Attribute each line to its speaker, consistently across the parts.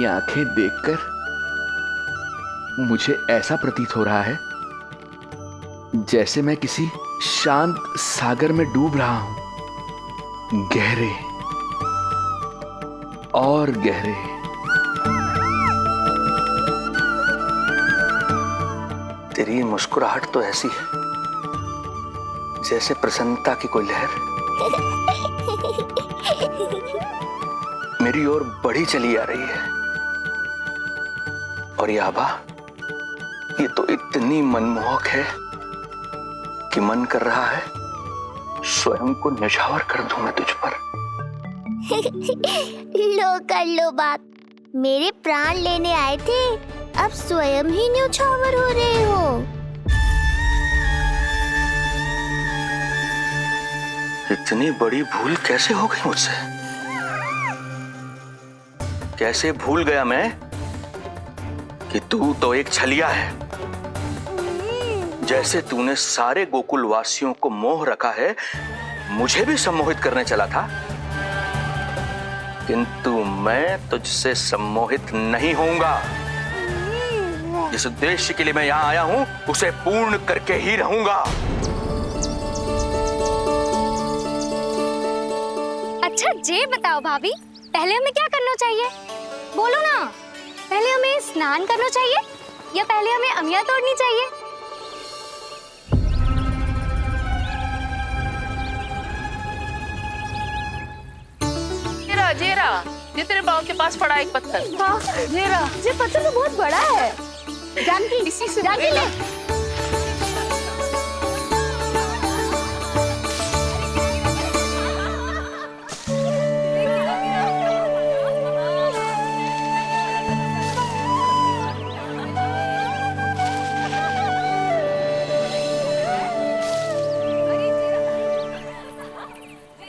Speaker 1: ये आंखें देखकर मुझे ऐसा प्रतीत हो रहा है जैसे मैं किसी शांत सागर में डूब रहा हूं, गहरे और गहरे। तेरी मुस्कुराहट तो ऐसी है जैसे प्रसन्नता की कोई लहर मेरी ओर बढ़ी चली आ रही है। और ये आभा, ये तो इतनी मनमोहक है कि मन कर रहा है स्वयं को न्यौछावर कर दूं मैं तुझ पर।
Speaker 2: लो कर लो बात, मेरे प्राण लेने आए थे, अब स्वयं ही न्यौछावर हो रहे हो।
Speaker 1: इतनी बड़ी भूल कैसे हो गई मुझसे? कैसे भूल गया मैं कि तू तो एक छलिया है। जैसे तूने सारे गोकुल वासियों को मोह रखा है, मुझे भी सम्मोहित करने चला था, किंतु मैं तुझसे सम्मोहित नहीं होऊंगा। जिस उद्देश्य के लिए मैं यहां आया हूं उसे पूर्ण करके ही रहूंगा।
Speaker 3: अच्छा ये बताओ भाभी, पहले हमें क्या करना चाहिए? बोलो ना, पहले हमें स्नान करना चाहिए या पहले हमें अमिया तोड़नी चाहिए?
Speaker 4: जेरा, ये तेरे पाँव के पास पड़ा एक पत्थर।
Speaker 3: हाँ, ये पत्थर तो बहुत बड़ा है। जानकी,
Speaker 4: इसी से
Speaker 3: जानकी ले।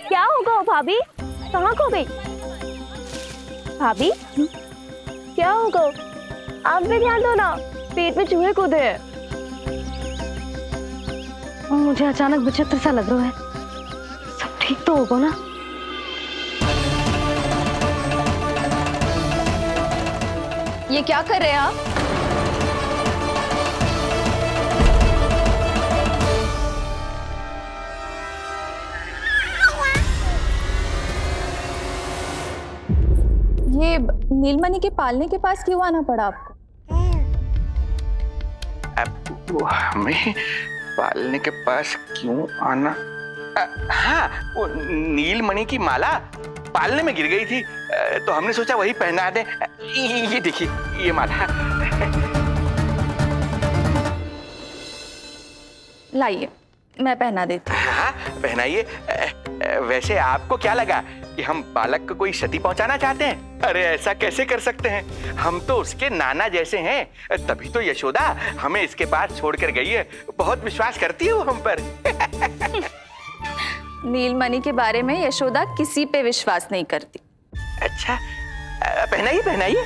Speaker 3: क्या होगा भाभी? कहाँ खो गई भाभी? क्या होगा? आप भी ध्यान दो ना, पेट में चूहे कूदे हैं। मुझे अचानक विचित्र सा लग रहा है। सब ठीक तो होगा ना?
Speaker 4: ये क्या कर रहे हैं आप? ये नीलमणि के पालने के पास क्यों आना पड़ा आपको?
Speaker 1: वो हमें पालने के पास क्यों आना? हाँ, वो नीलमणि की माला पालने में गिर गई थी, तो हमने सोचा वही पहना दे। ये देखिए, ये माला।
Speaker 4: लाइए, मैं पहना देती हूँ।
Speaker 1: हाँ, पहनाइए। वैसे आपको क्या लगा कि हम बालक को कोई क्षति पहुंचाना चाहते हैं? अरे ऐसा कैसे कर सकते हैं? हम तो उसके नाना जैसे हैं, तभी तो यशोदा हमें इसके पास छोड़कर गई है। बहुत विश्वास करती है वो हम पर।
Speaker 4: नीलमणि के बारे में यशोदा किसी पे विश्वास नहीं करती।
Speaker 1: अच्छा, पहनाइए पहनाइए।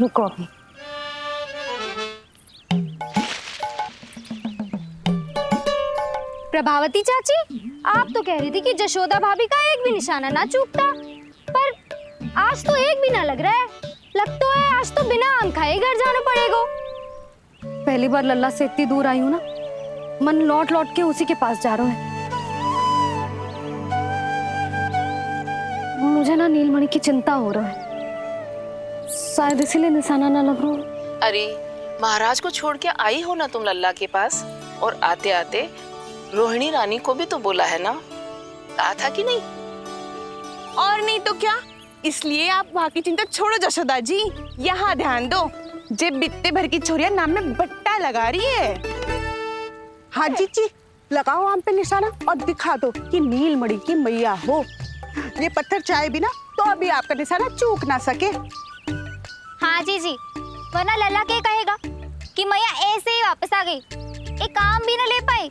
Speaker 3: रुको अभी। प्रभावती चाची, आप तो कह रही थी कि जशोदा भाभी का एक भी निशाना ना चूकता, पर आज तो एक भी ना लग रहा है। लगता है आज तो बिना आम खाए घर जाना पड़ेगा। पहली बार लल्ला से इतनी दूर आई हूँ ना, मन लौट लौट के उसी के पास जा रहा है। मुझे ना नीलमणि की चिंता हो रहा है, शायद इसीलिए निशाना ना लग रहा।
Speaker 5: अरे महाराज को छोड़ के आई हो ना तुम लल्ला के पास, और आते आते रोहिणी रानी को भी तो बोला है ना, कहा था कि नहीं?
Speaker 6: और नहीं तो क्या, इसलिए आप वहाँ की चिंता छोड़ो जशोदा जी, यहाँ ध्यान दो। जे बित्ते भर की छोरिया नाम में बट्टा लगा रही है। हाँ जी, लगाओ आम पे निशाना और दिखा दो कि नीलमणि की मैया हो। ये पत्थर चाहे भी ना तो अभी आपका निशाना चूक ना सके।
Speaker 3: हाँ जी, वरना लल्ला क्या कहेगा कि मैया ऐसे ही वापस आ गई, एक काम भी ना ले पाई।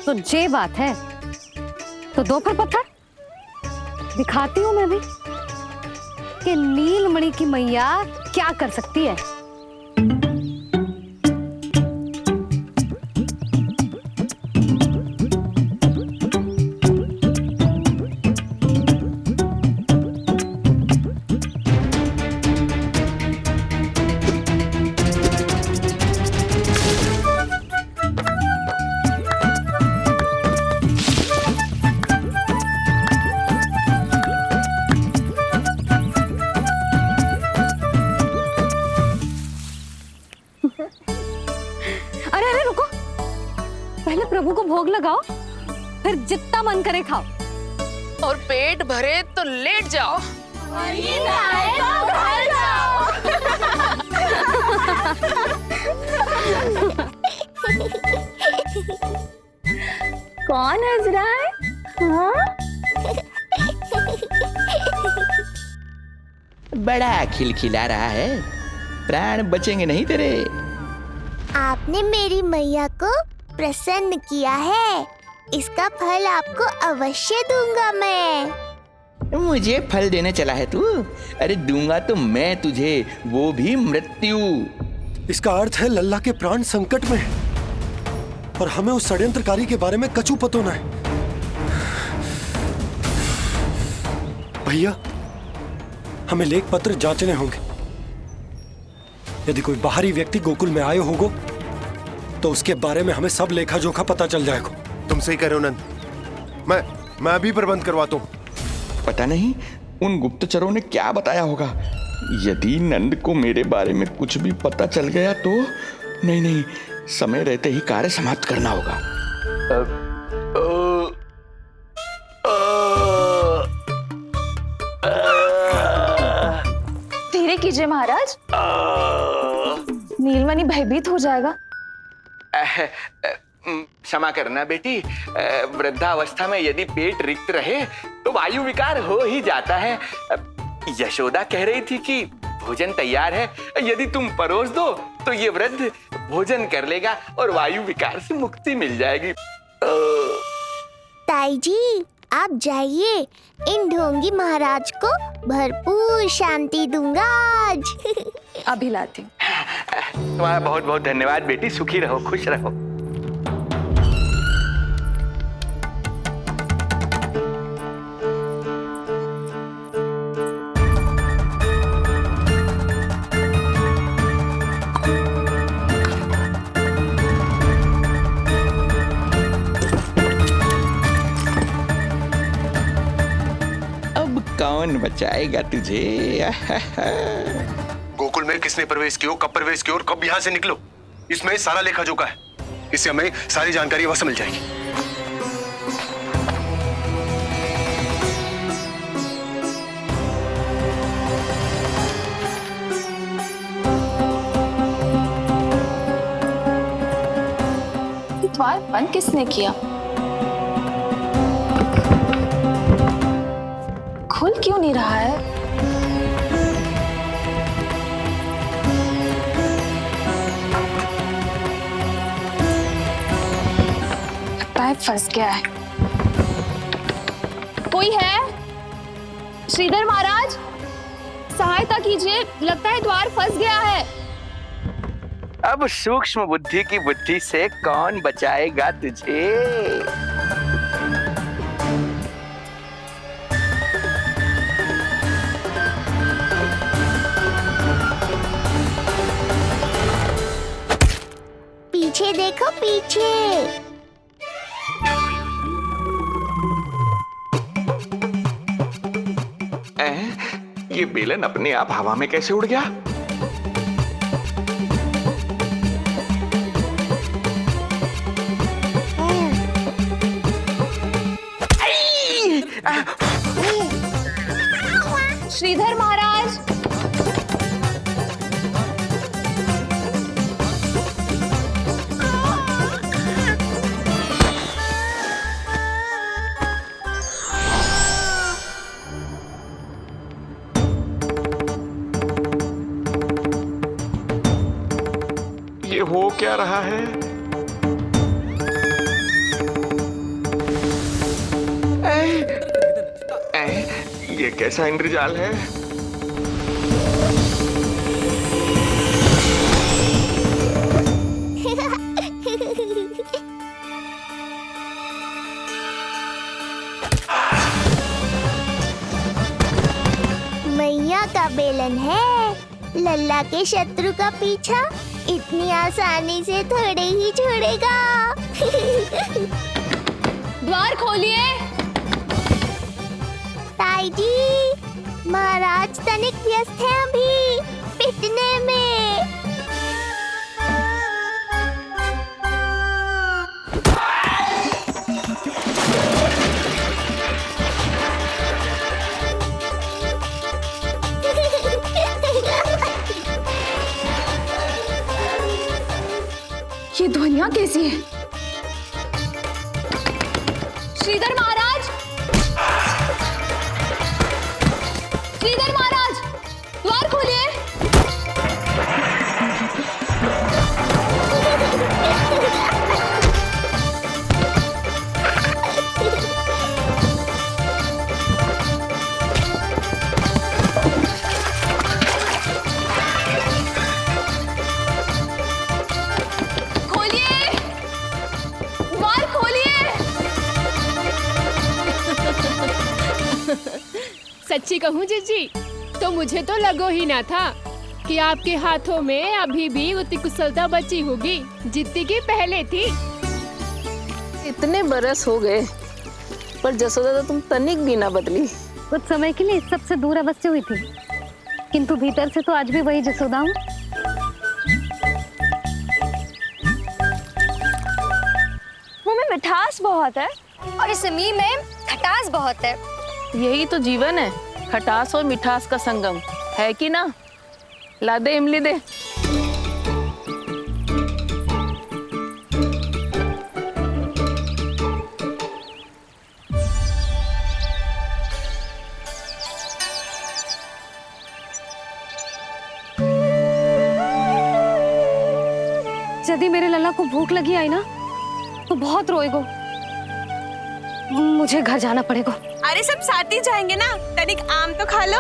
Speaker 7: तो ये बात है, तो दो फिर पत्थर दिखाती हूँ मैं भी कि नीलमणि की मैया क्या कर सकती है। लगाओ, फिर जितना मन करे खाओ।
Speaker 5: और पेट भरे तो लेट जाओ।
Speaker 4: कौन हंस रहा है? हाँ?
Speaker 1: बड़ा खिलखिला रहा है, प्राण बचेंगे नहीं तेरे।
Speaker 2: आपने मेरी मैया को प्रसन्न किया है, इसका फल आपको अवश्य दूंगा मैं।
Speaker 1: मुझे फल देने चला है तू? अरे दूंगा तो मैं तुझे, वो भी मृत्यु।
Speaker 8: इसका अर्थ है लल्ला के प्राण संकट में है और हमें उस षड्यंत्रकारी के बारे में कचू पतोना है। भैया, हमें लेख पत्र जांचने होंगे। यदि कोई बाहरी व्यक्ति गोकुल में आए होगो तो उसके बारे में हमें सब लेखा जोखा पता चल जाएगा।
Speaker 9: तुम सही कह रहे हो नंद। मैं अभी प्रबंध करवाता हूँ।
Speaker 1: पता नहीं उन गुप्तचरों ने क्या बताया होगा। यदि नंद को मेरे बारे में कुछ भी पता चल गया तो नहीं, समय रहते ही कार्य समाप्त करना होगा।
Speaker 4: धीरे कीजिए महाराज, नीलमणि भयभीत हो जाएगा।
Speaker 1: क्षमा करना बेटी, वृद्धावस्था में यदि पेट रिक्त रहे तो वायु विकार हो ही जाता है। यशोदा कह रही थी कि भोजन तैयार है, यदि तुम परोस दो तो ये वृद्ध भोजन कर लेगा और वायु विकार से मुक्ति मिल जाएगी।
Speaker 2: ताई जी, आप जाइए, इन ढोंगी महाराज को भरपूर शांति दूंगा आज।
Speaker 4: अभी लाती हूँ।
Speaker 1: तुम्हारा बहुत बहुत धन्यवाद बेटी, सुखी रहो, खुश रहो। कौन बचाएगा तुझे?
Speaker 9: गोकुल में किसने प्रवेश किया, कब प्रवेश किया और कब यहाँ से निकलो, इसमें सारा लेखा जोखा है। इससे हमें सारी जानकारी वहां से मिल जाएगी।
Speaker 4: द्वार बंद किसने किया? खुल क्यों नहीं रहा है? लगता है फंस गया है। कोई है? श्रीधर महाराज, सहायता कीजिए, लगता है द्वार फंस गया है।
Speaker 1: अब सूक्ष्म बुद्धि की बुद्धि से कौन बचाएगा तुझे?
Speaker 2: पीछे देखो, पीछे।
Speaker 1: ये बेलन अपने आप हवा में कैसे उड़ गया?
Speaker 4: श्रीधर महाराज,
Speaker 1: ये हो क्या रहा है? ये कैसा इंद्रजाल है?
Speaker 2: मैया का बेलन है, लल्ला के शत्रु का पीछा इतनी आसानी से थोड़े ही छोड़ेगा।
Speaker 4: द्वार खोलिए।
Speaker 2: ताई जी, महाराज तनिक व्यस्त हैं अभी पिटने में।
Speaker 4: कैसी है? श्रीधर महाराज, श्रीधर महाराज, द्वार खोलिए। खोलिए, द्वार खोलिए।
Speaker 10: सच्ची कहूँ जीजी, तो मुझे तो लगो ही ना था कि आपके हाथों में अभी भी उतनी कुशलता बची होगी जितनी की पहले थी।
Speaker 5: इतने बरस हो गए पर जसोदा तो तुम तनिक भी ना बदली।
Speaker 7: कुछ समय के लिए सबसे दूर अवश्य हुई थी, किंतु भीतर से तो आज भी वही जसोदा हूँ।
Speaker 4: मुंह में मिठास बहुत है
Speaker 3: और इस मी में खटास बहुत है।
Speaker 5: यही तो जीवन है, खटास और मिठास का संगम, है कि ना? ला दे इमली दे।
Speaker 7: यदि मेरे लल्ला को भूख लगी आई ना तो बहुत रोएगो। मुझे घर जाना पड़ेगा।
Speaker 6: अरे सब साथ ही जाएंगे ना, तनिक आम तो खा लो।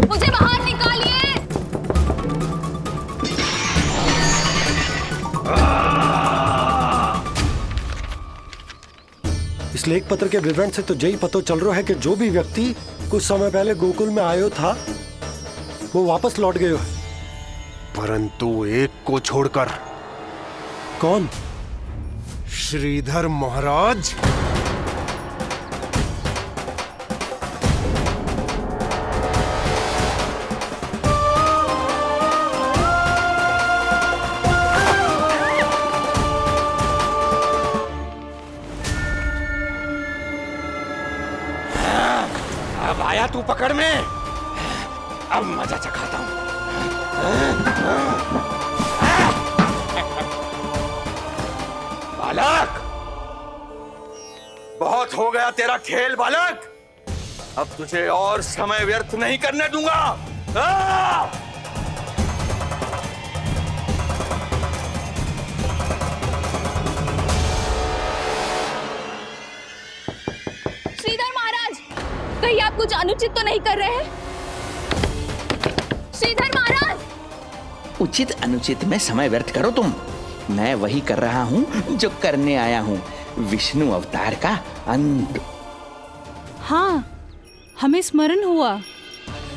Speaker 4: मुझे बाहर निकालिए।
Speaker 8: इस लेख पत्र के विवरण से तो यही पता चल रहा है कि जो भी व्यक्ति कुछ समय पहले गोकुल में आयो था वो वापस लौट गयो है।
Speaker 9: परंतु एक को छोड़कर।
Speaker 8: कौन?
Speaker 9: श्रीधर महाराज।
Speaker 1: अब आया तू पकड़ में, अब मजा चखाता हूं। बालक, बहुत हो गया तेरा खेल बालक, अब तुझे और समय व्यर्थ नहीं करने दूंगा।
Speaker 4: श्रीधर महाराज, कहीं आप कुछ अनुचित तो नहीं कर रहे हैं? श्रीधर महाराज!
Speaker 1: उचित अनुचित में समय व्यर्थ करो तुम, मैं वही कर रहा हूं जो करने आया हूं, विष्णु अवतार का अंत।
Speaker 10: हाँ, हमें स्मरण हुआ,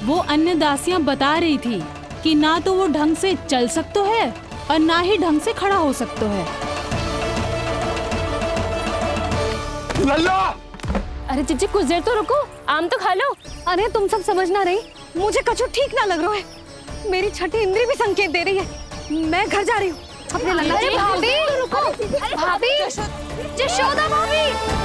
Speaker 10: वो अन्य दासियां बता रही थी कि ना तो वो ढंग से चल सकते है और ना ही ढंग से खड़ा हो सकते है।
Speaker 1: लल्ला!
Speaker 10: अरे जीजी कुछ देर तो रुको, आम तो खा लो।
Speaker 7: अरे तुम सब समझना नहीं, मुझे कछु ठीक ना लग रहा है। मेरी छठी इंद्री भी संकेत दे रही है। मैं घर जा रही हूँ अपने लल्ला।
Speaker 3: अरे भाभी, अरे भाभी, जशोदा भाभी।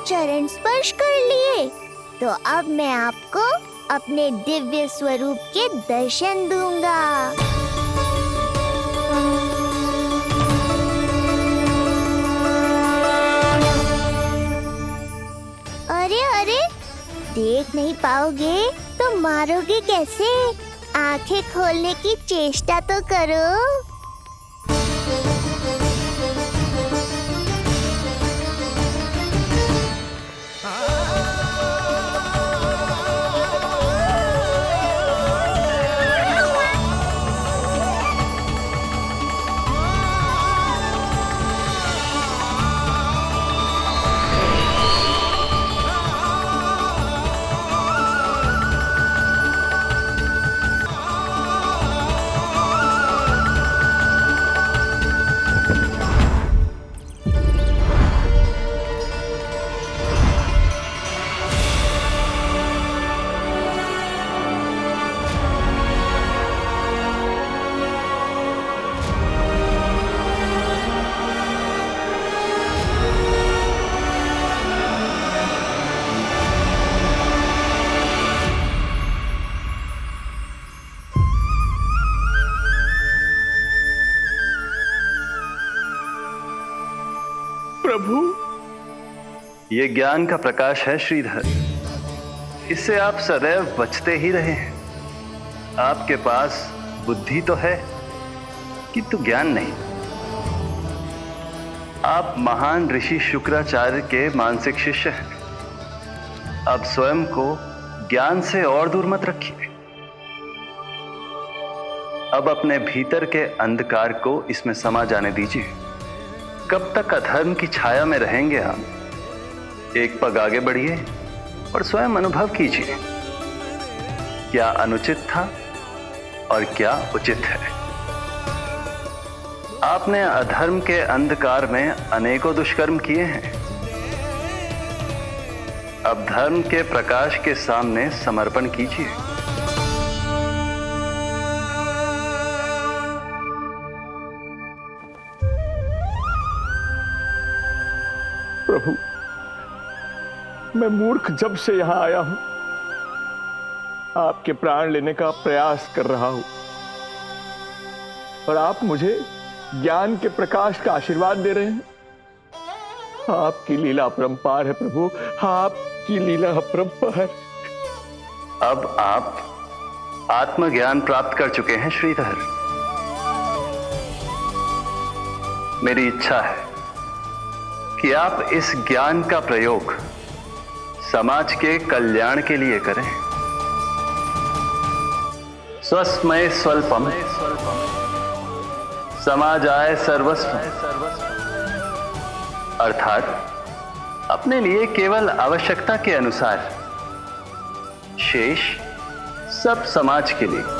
Speaker 2: चरण स्पर्श कर लिए तो अब मैं आपको अपने दिव्य स्वरूप के दर्शन दूंगा। अरे अरे, देख नहीं पाओगे तो मारोगे कैसे? आंखें खोलने की चेष्टा तो करो।
Speaker 11: ये ज्ञान का प्रकाश है श्रीधर, इससे आप सदैव बचते ही रहे हैं। आपके पास बुद्धि तो है किंतु ज्ञान नहीं। आप महान ऋषि शुक्राचार्य के मानसिक शिष्य हैं। अब स्वयं को ज्ञान से और दूर मत रखिए। अब अपने भीतर के अंधकार को इसमें समा जाने दीजिए। कब तक अधर्म की छाया में रहेंगे हम? एक पग आगे बढ़िए और स्वयं अनुभव कीजिए क्या अनुचित था और क्या उचित है। आपने अधर्म के अंधकार में अनेकों दुष्कर्म किए हैं। अब धर्म के प्रकाश के सामने समर्पण कीजिए।
Speaker 12: प्रभु, मैं मूर्ख जब से यहां आया हूं, आपके प्राण लेने का प्रयास कर रहा हूं और आप मुझे ज्ञान के प्रकाश का आशीर्वाद दे रहे हैं। आपकी लीला अपरंपार है प्रभु, आपकी लीला अपरंपार।
Speaker 11: अब आप आत्मज्ञान प्राप्त कर चुके हैं श्रीधर। मेरी इच्छा है कि आप इस ज्ञान का प्रयोग समाज के कल्याण के लिए करें। स्वस्मय स्वल्पम समाजाय सर्वस्व, अर्थात अपने लिए केवल आवश्यकता के अनुसार, शेष सब समाज के लिए।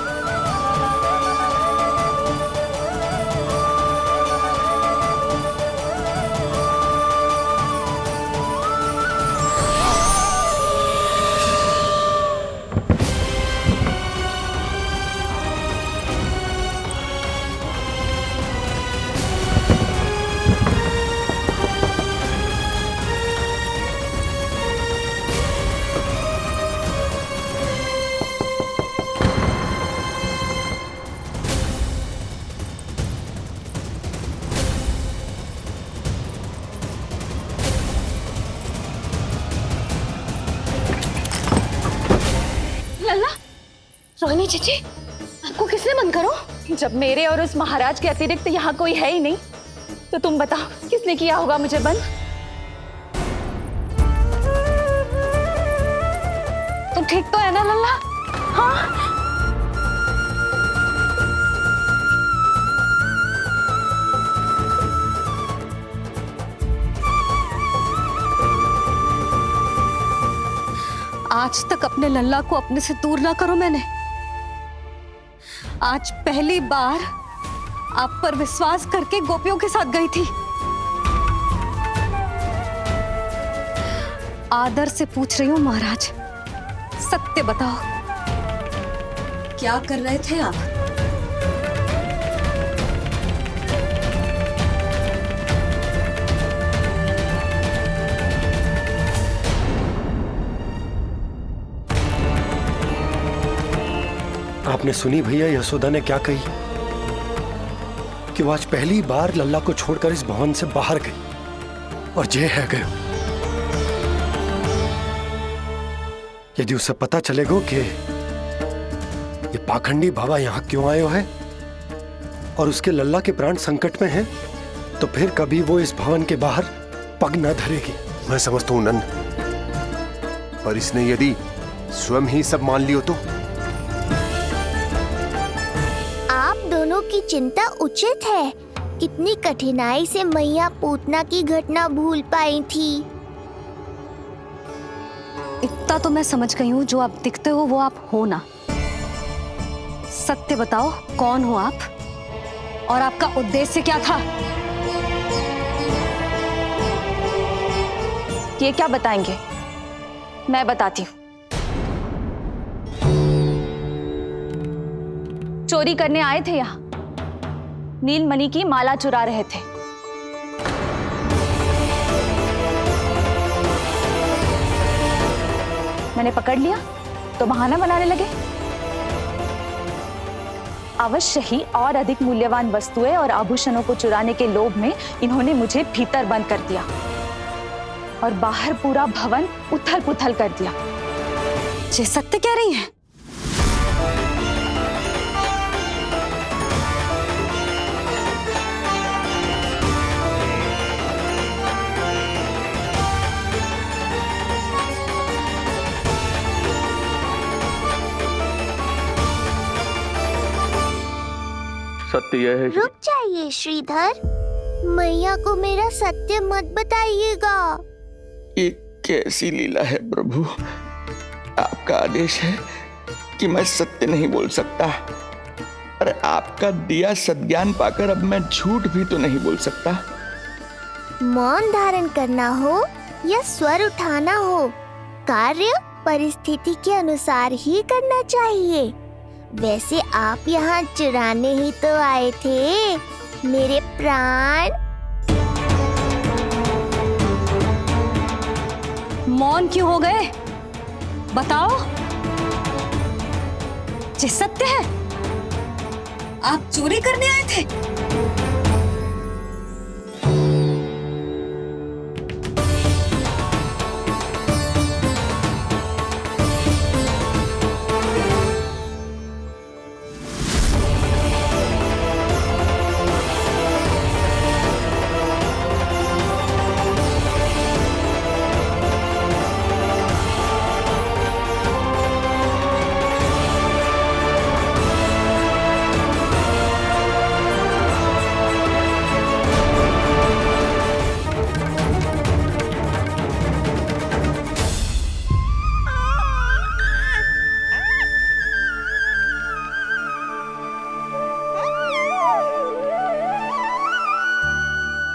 Speaker 4: रोहिणी जीजी, आपको किसने बंद करो? जब मेरे और उस महाराज के अतिरिक्त यहाँ कोई है ही नहीं, तो तुम बताओ किसने किया होगा मुझे बंद? तुम ठीक तो है ना लल्ला? हाँ?
Speaker 7: आज तक अपने लल्ला को अपने से दूर ना करो मैंने। आज पहली बार आप पर विश्वास करके गोपियों के साथ गई थी। आदर से पूछ रही हूँ महाराज, सत्य बताओ, क्या कर रहे थे आप?
Speaker 8: आपने सुनी भैया यशोदा ने क्या कही कि वो आज पहली बार लल्ला को छोड़कर इस भवन से बाहर गई और जे है गए। यदि उसे पता चलेगा कि ये पाखंडी बाबा यहाँ क्यों आए है और उसके लल्ला के प्राण संकट में हैं, तो फिर कभी वो इस भवन के बाहर पग न धरेगी।
Speaker 9: मैं समझता हूं नंद, पर इसने यदि स्वयं ही सब मान लियो तो?
Speaker 2: आप दोनों की चिंता उचित है। कितनी कठिनाई से मैया पूतना की घटना भूल पाई थी।
Speaker 7: इतना तो मैं समझ गई हूँ, जो आप दिखते हो वो आप हो ना। सत्य बताओ, कौन हो आप और आपका उद्देश्य क्या था?
Speaker 4: ये क्या बताएंगे, मैं बताती हूँ। चोरी करने आए थे यहाँ, नीलमणि की माला चुरा रहे थे। मैंने पकड़ लिया तो बहाना बनाने लगे। अवश्य ही और अधिक मूल्यवान वस्तुएं और आभूषणों को चुराने के लोभ में इन्होंने मुझे भीतर बंद कर दिया और बाहर पूरा भवन उथल पुथल कर दिया।
Speaker 7: ये सत्य कह रही हैं?
Speaker 12: सत्य यह है
Speaker 2: रुक जाइए श्रीधर, मैया को मेरा सत्य मत बताइएगा।
Speaker 1: ये कैसी लीला है प्रभु, आपका आदेश है कि मैं सत्य नहीं बोल सकता, पर आपका दिया सद्ज्ञान पाकर अब मैं झूठ भी तो नहीं बोल सकता।
Speaker 2: मौन धारण करना हो या स्वर उठाना हो, कार्य परिस्थिति के अनुसार ही करना चाहिए। वैसे आप यहाँ चुराने ही तो आए थे मेरे प्राण।
Speaker 7: मौन क्यों हो गए? बताओ, ये सत्य है? आप चोरी करने आए थे?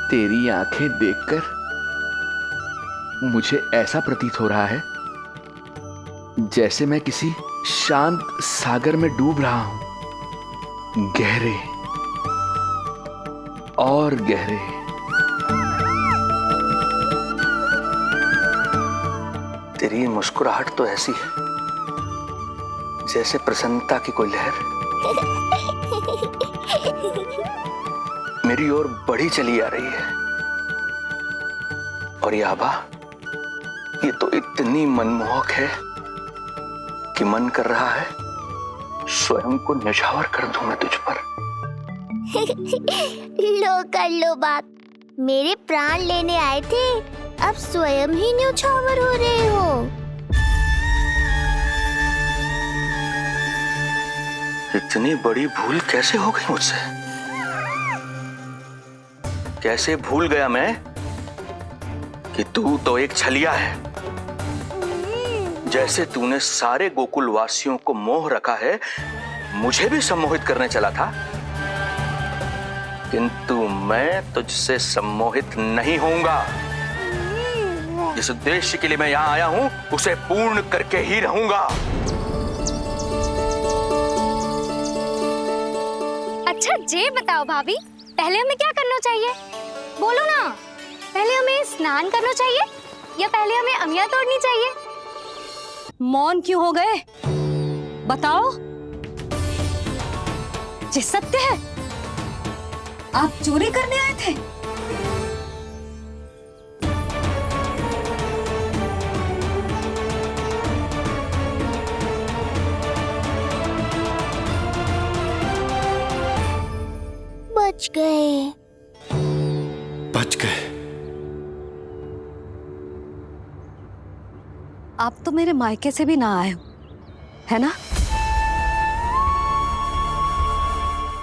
Speaker 1: तेरी आंखें देखकर मुझे ऐसा प्रतीत हो रहा है जैसे मैं किसी शांत सागर में डूब रहा हूं, गहरे और गहरे। तेरी मुस्कुराहट तो ऐसी है जैसे प्रसन्नता की कोई लहर मेरी ओर बढ़ी चली आ रही है, और ये आभा, ये तो इतनी मनमोहक है कि मन कर रहा है स्वयं को न्यौछावर कर दूं मैं तुझ पर।
Speaker 2: लो कर लो बात, मेरे प्राण लेने आए थे, अब स्वयं ही न्यौछावर हो रहे हो।
Speaker 1: इतनी बड़ी भूल कैसे हो गई मुझसे? कैसे भूल गया मैं कि तू तो एक छलिया है। जैसे तूने सारे गोकुल वासियों को मोह रखा है, मुझे भी सम्मोहित करने चला था, किंतु मैं तुझसे सम्मोहित नहीं होऊंगा। जिस उद्देश्य के लिए मैं यहां आया हूं उसे पूर्ण करके ही रहूंगा।
Speaker 3: अच्छा ये बताओ भाभी, पहले हमें क्या करना चाहिए? बोलो ना, पहले हमें स्नान करना चाहिए या पहले हमें अमिया तोड़नी चाहिए?
Speaker 7: मौन क्यों हो गए? बताओ, ये सत्य है? आप चोरी करने आए थे?
Speaker 2: बच गए।
Speaker 8: बच गए।
Speaker 7: आप तो मेरे मायके से भी ना आए हो, है ना?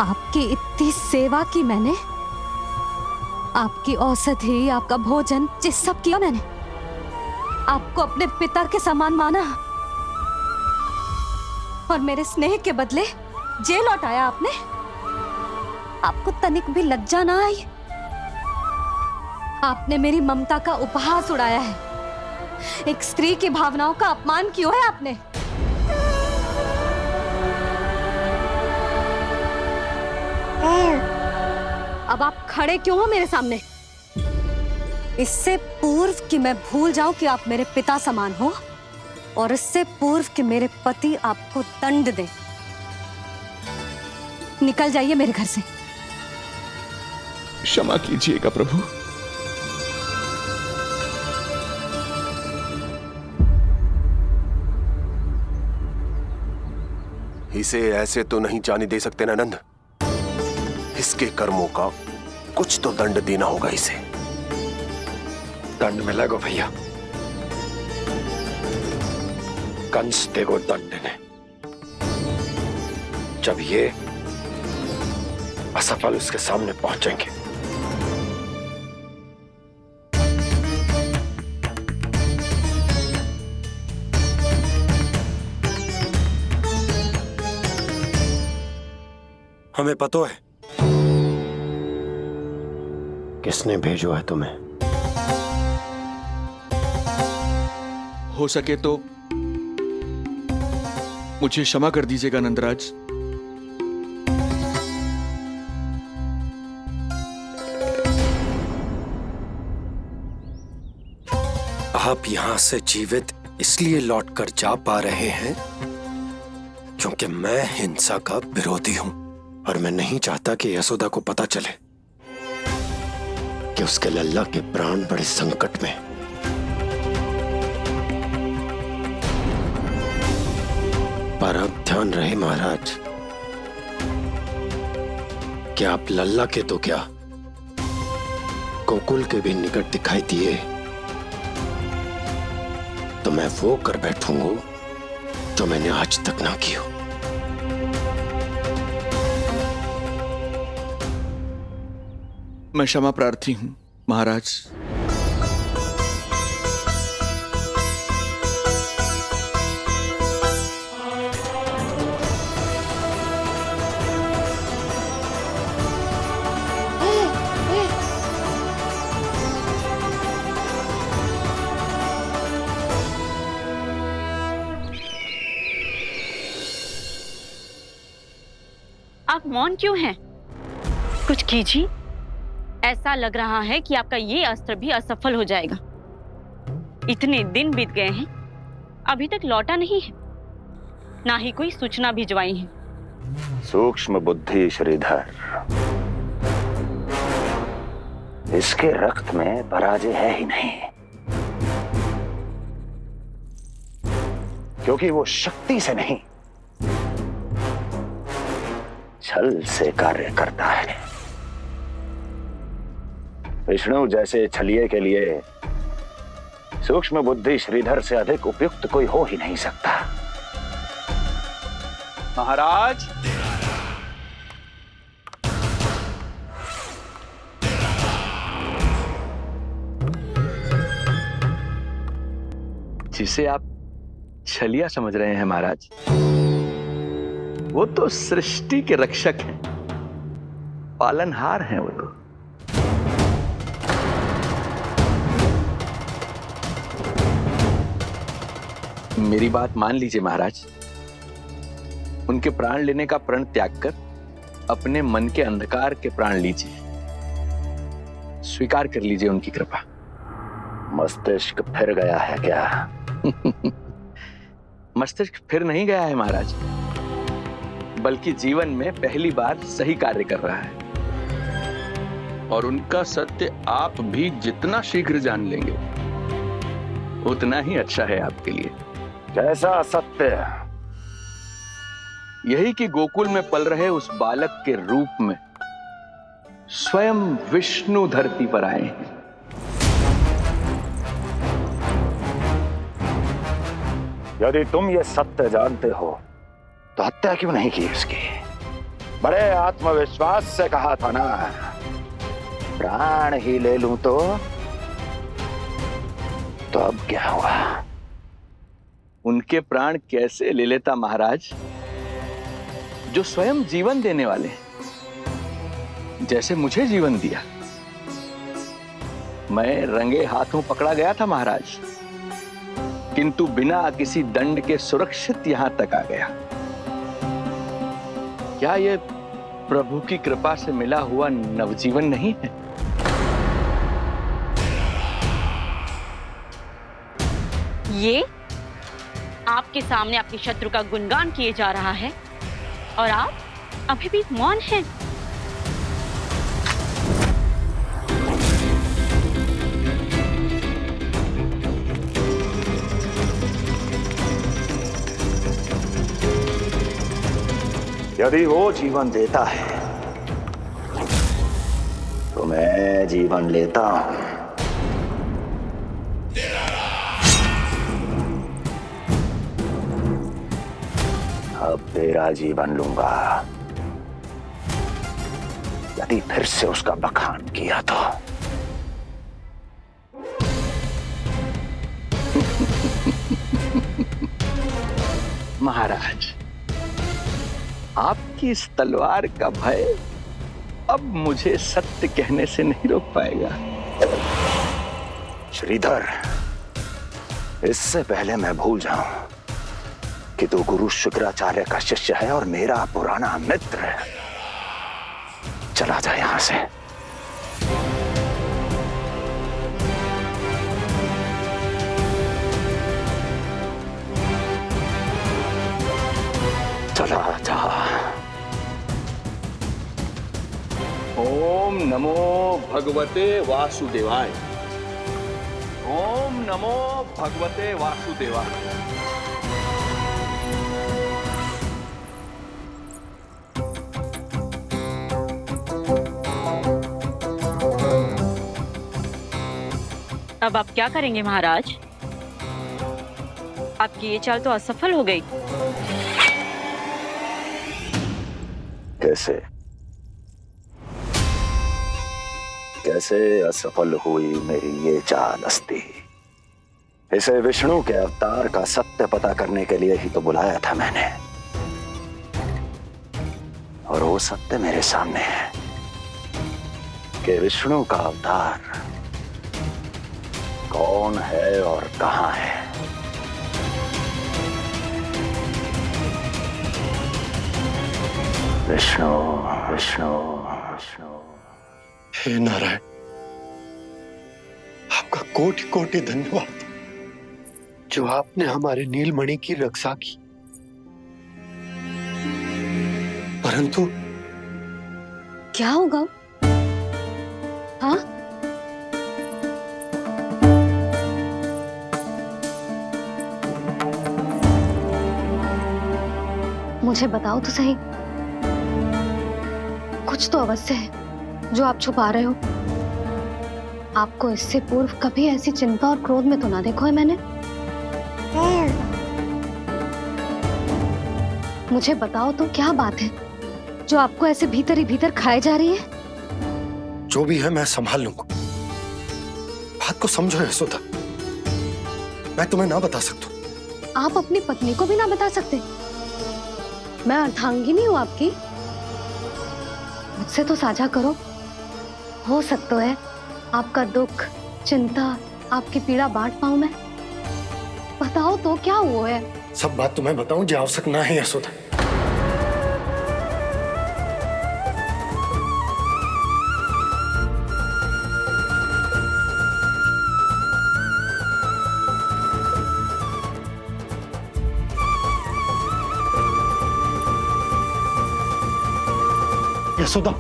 Speaker 7: आपकी इतनी सेवा की मैंने, आपकी औषधि, आपका भोजन, जिस सब किया मैंने, आपको अपने पिता के समान माना, और मेरे स्नेह के बदले जेल लौटाया आपने। आपको तनिक भी लज्जा ना आई? आपने मेरी ममता का उपहास उड़ाया है। एक स्त्री की भावनाओं का अपमान क्यों है आपने? अब आप खड़े क्यों हो मेरे सामने? इससे पूर्व कि मैं भूल जाऊं कि आप मेरे पिता समान हो, और इससे पूर्व कि मेरे पति आपको दंड दें, निकल जाइए मेरे घर से।
Speaker 12: क्षमा कीजिएगा प्रभु।
Speaker 9: इसे ऐसे तो नहीं जाने दे सकते ना नंद। इसके कर्मों का कुछ तो दंड देना होगा इसे।
Speaker 8: दंड मिलेगा भैया, कंस देगो दंड ने, जब ये असफल उसके सामने पहुंचेंगे। हमें पता है किसने भेजो है तुम्हें।
Speaker 12: हो सके तो मुझे क्षमा कर दीजिएगा नंदराज।
Speaker 8: आप यहां से जीवित इसलिए लौटकर जा पा रहे हैं क्योंकि मैं हिंसा का विरोधी हूं, और मैं नहीं चाहता कि यशोदा को पता चले कि उसके लल्ला के प्राण बड़े संकट में। पर अब ध्यान रहे महाराज कि आप लल्ला के तो क्या, गोकुल के भी निकट दिखाई दिए तो मैं वो कर बैठूंगा जो मैंने आज तक ना की हो।
Speaker 12: मैं क्षमा प्रार्थी हूं महाराज।
Speaker 13: आप मौन क्यों हैं? कुछ कीजिए। ऐसा लग रहा है कि आपका ये अस्त्र भी असफल हो जाएगा। इतने दिन बीत गए हैं, अभी तक लौटा नहीं है, ना ही कोई सूचना भिजवाई है।
Speaker 11: सूक्ष्म बुद्धि श्रीधर, इसके रक्त में पराजय है ही नहीं, क्योंकि वो शक्ति से नहीं छल से कार्य करता है। विष्णु जैसे छलिए के लिए सूक्ष्म बुद्धि श्रीधर से अधिक उपयुक्त कोई हो ही नहीं सकता।
Speaker 1: महाराज, जिसे आप छलिया समझ रहे हैं महाराज, वो तो सृष्टि के रक्षक हैं, पालनहार हैं वो तो। मेरी बात मान लीजिए महाराज, उनके प्राण लेने का प्रण त्याग कर अपने मन के अंधकार के प्राण लीजिए, स्वीकार कर लीजिए उनकी कृपा।
Speaker 11: मस्तिष्क फिर गया है क्या?
Speaker 1: मस्तिष्क फिर नहीं गया है महाराज, बल्कि जीवन में पहली बार सही कार्य कर रहा है।
Speaker 12: और उनका सत्य आप भी जितना शीघ्र जान लेंगे
Speaker 1: उतना ही अच्छा है आपके लिए।
Speaker 11: कैसा सत्य?
Speaker 1: यही कि गोकुल में पल रहे उस बालक के रूप में
Speaker 12: स्वयं विष्णु धरती पर आए हैं।
Speaker 14: यदि तुम ये सत्य जानते हो तो हत्या क्यों नहीं की इसकी? बड़े आत्मविश्वास से कहा था ना, प्राण ही ले लूं तो अब क्या हुआ?
Speaker 12: उनके प्राण कैसे ले लेता महाराज, जो स्वयं जीवन देने वाले हैं, जैसे मुझे जीवन दिया। मैं रंगे हाथों पकड़ा गया था महाराज, किंतु बिना किसी दंड के सुरक्षित यहां तक आ गया। क्या ये प्रभु की कृपा से मिला हुआ नवजीवन नहीं है?
Speaker 13: ये आपके सामने आपके शत्रु का गुणगान किए जा रहा है और आप अभी भी मौन हैं।
Speaker 14: यदि वो जीवन देता है तो मैं जीवन लेता हूं। अब तेरा जीवन लूंगा यदि फिर से उसका बखान किया तो।
Speaker 12: महाराज, आपकी इस तलवार का भय अब मुझे सत्य कहने से नहीं रोक पाएगा।
Speaker 14: श्रीधर, इससे पहले मैं भूल जाऊं कि तू गुरु शुक्राचार्य का शिष्य है और मेरा पुराना मित्र है, चला जा यहां से। चला जा।
Speaker 12: ओम नमो भगवते वासुदेवाय। ओम नमो भगवते वासुदेवाय।
Speaker 13: अब आप क्या करेंगे महाराज? आपकी ये चाल तो असफल हो गई।
Speaker 14: कैसे कैसे असफल हुई मेरी ये चाल अस्ति? इसे विष्णु के अवतार का सत्य पता करने के लिए ही तो बुलाया था मैंने, और वो सत्य मेरे सामने है कि विष्णु का अवतार कौन है और कहां है। विष्णु विष्णु विष्णु।
Speaker 8: हे नारायण, आपका कोटि कोटि धन्यवाद जो आपने हमारे नीलमणि की रक्षा की। परंतु
Speaker 7: क्या होगा? हाँ, मुझे बताओ तो सही, कुछ तो अवश्य है जो आप छुपा रहे हो। आपको इससे पूर्व कभी ऐसी चिंता और क्रोध में तो ना देखो है मैंने। मुझे बताओ तो क्या बात है जो आपको ऐसे भीतर ही भीतर खाए जा रही है?
Speaker 8: जो भी है मैं संभाल लूंगा। बात को समझो यशोदा, मैं तुम्हें ना बता सकता।
Speaker 7: आप अपनी पत्नी को भी ना बता सकते? मैं अर्धांगिनी हूँ आपकी, मुझसे तो साझा करो। हो सकता है आपका दुख, चिंता, आपकी पीड़ा बांट पाऊं मैं। बताओ तो क्या हुआ है?
Speaker 8: सब बात तुम्हें बताऊं जो आवश्यक ना है यशोदा। यशोदा,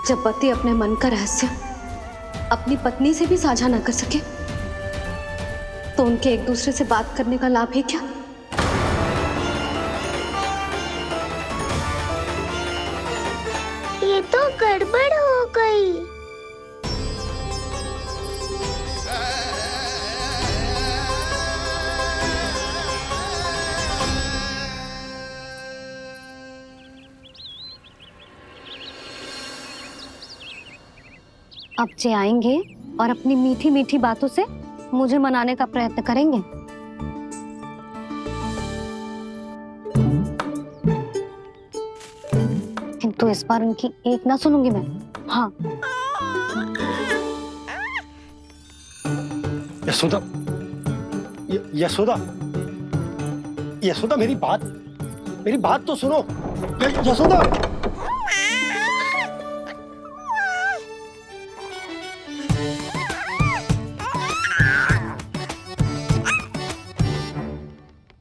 Speaker 7: जब पति अपने मन का रहस्य अपनी पत्नी से भी साझा ना कर सके तो उनके एक दूसरे से बात करने का लाभ है क्या? अब जे आएंगे और अपनी मीठी मीठी बातों से मुझे मनाने का प्रयत्न करेंगे। किंतु इस बार उनकी एक ना सुनूंगी मैं। हाँ
Speaker 8: यशोदा, यशोदा, यशोदा, मेरी बात तो सुनो। यशोदा,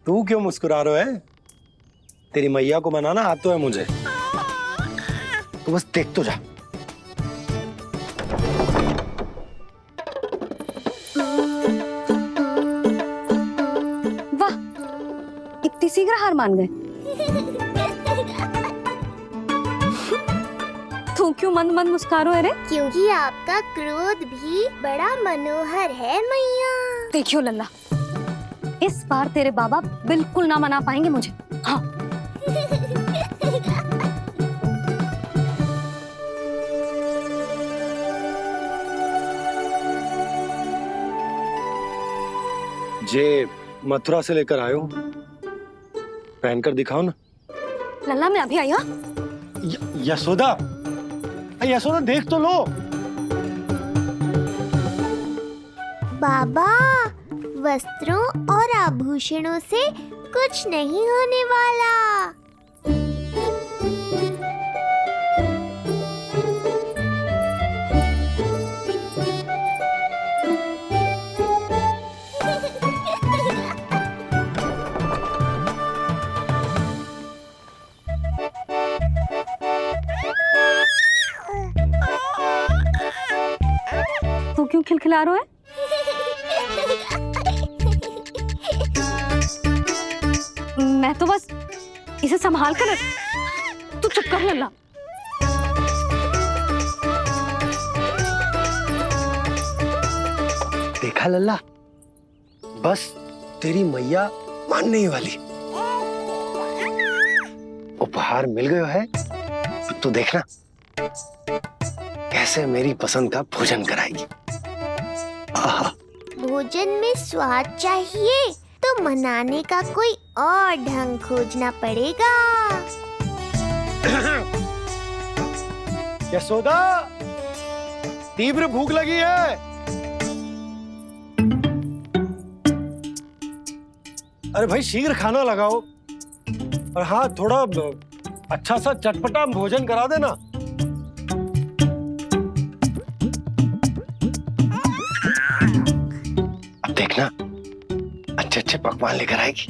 Speaker 8: तू क्यों मुस्कुरा रहा है? तेरी मैया को मनाना आता है मुझे। तू बस देख तो जा।
Speaker 7: वाह, इतनी शीघ्र हार मान गए। तू क्यों मंद मंद मुस्कुरा रहे?
Speaker 2: क्योंकि आपका क्रोध भी बड़ा मनोहर है मैया।
Speaker 7: देखियो लल्ला, इस बार तेरे बाबा बिल्कुल ना मना पाएंगे मुझे। हाँ
Speaker 8: जे मथुरा से लेकर आयो, पहनकर दिखाओ ना।
Speaker 7: लल्ला मैं अभी आई। हाँ
Speaker 8: यशोदा, यशोदा देख तो लो।
Speaker 2: बाबा, वस्त्रों और आभूषणों से कुछ नहीं होने वाला।
Speaker 7: तू क्यों खिलखिला रहा है? मैं तो बस इसे संभाल कर। तू चुप कर लल्ला।
Speaker 8: देखा लल्ला, बस तेरी मैया मानने ही वाली। उपहार मिल गयो है, अब तू देखना कैसे मेरी पसंद का भोजन कराएगी।
Speaker 2: भोजन में स्वाद चाहिए तो मनाने का कोई और ढंग खोजना पड़ेगा।
Speaker 8: यशोदा, तीव्र भूख लगी है। अरे भाई शीघ्र खाना लगाओ, और हाँ थोड़ा अच्छा सा चटपटा भोजन करा देना। अब देखना अच्छे अच्छे पकवान लेकर आएगी।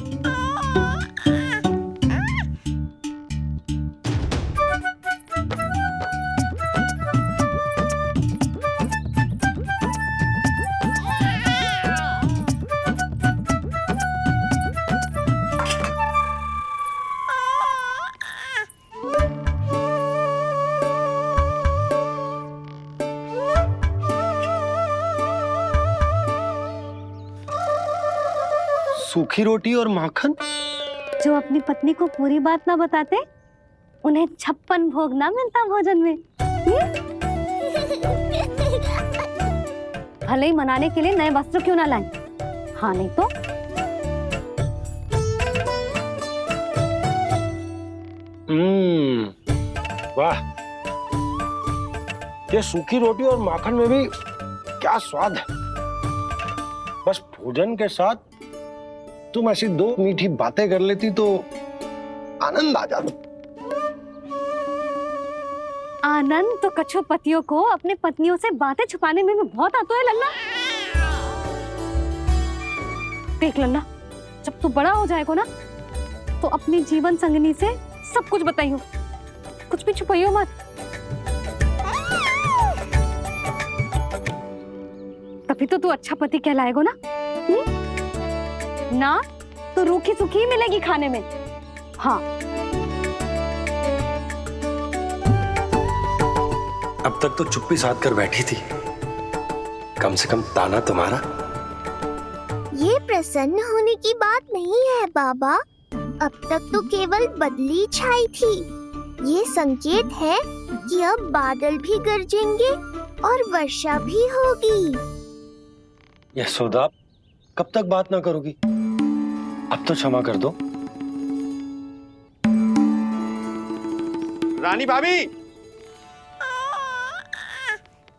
Speaker 8: सूखी रोटी और माखन।
Speaker 7: जो अपनी पत्नी को पूरी बात ना बताते, उन्हें 56 भोग ना मिलता भोजन में। भले ही मनाने के लिए नए वस्त्र क्यों ना लाएं, हाँ नहीं तो
Speaker 8: वाह, ये सूखी रोटी और माखन में भी क्या स्वाद है। बस भोजन के साथ तुम ऐसी दो मीठी बातें कर लेती तो आनंद आ जाता।
Speaker 7: आनंद तो कछुआ पतियों को अपने पत्नियों से बातें छुपाने में भी बहुत आता है लल्ला। देख लल्ला, जब तू बड़ा हो जाएगा ना तो अपनी जीवन संगनी से सब कुछ बताइयो, कुछ भी छुपाइयो मत। तभी तो तू अच्छा पति कहलाएगा ना। ना तो रूखी सूखी मिलेगी खाने में। हाँ
Speaker 8: अब तक तो चुप्पी साध कर बैठी थी, कम से कम ताना तुम्हारा।
Speaker 2: ये प्रसन्न होने की बात नहीं है बाबा, अब तक तो केवल बदली छाई थी। ये संकेत है कि अब बादल भी गरजेंगे और वर्षा भी होगी।
Speaker 8: यशोदा, कब तक बात ना करोगी? अब तो क्षमा कर दो।
Speaker 1: रानी भाभी,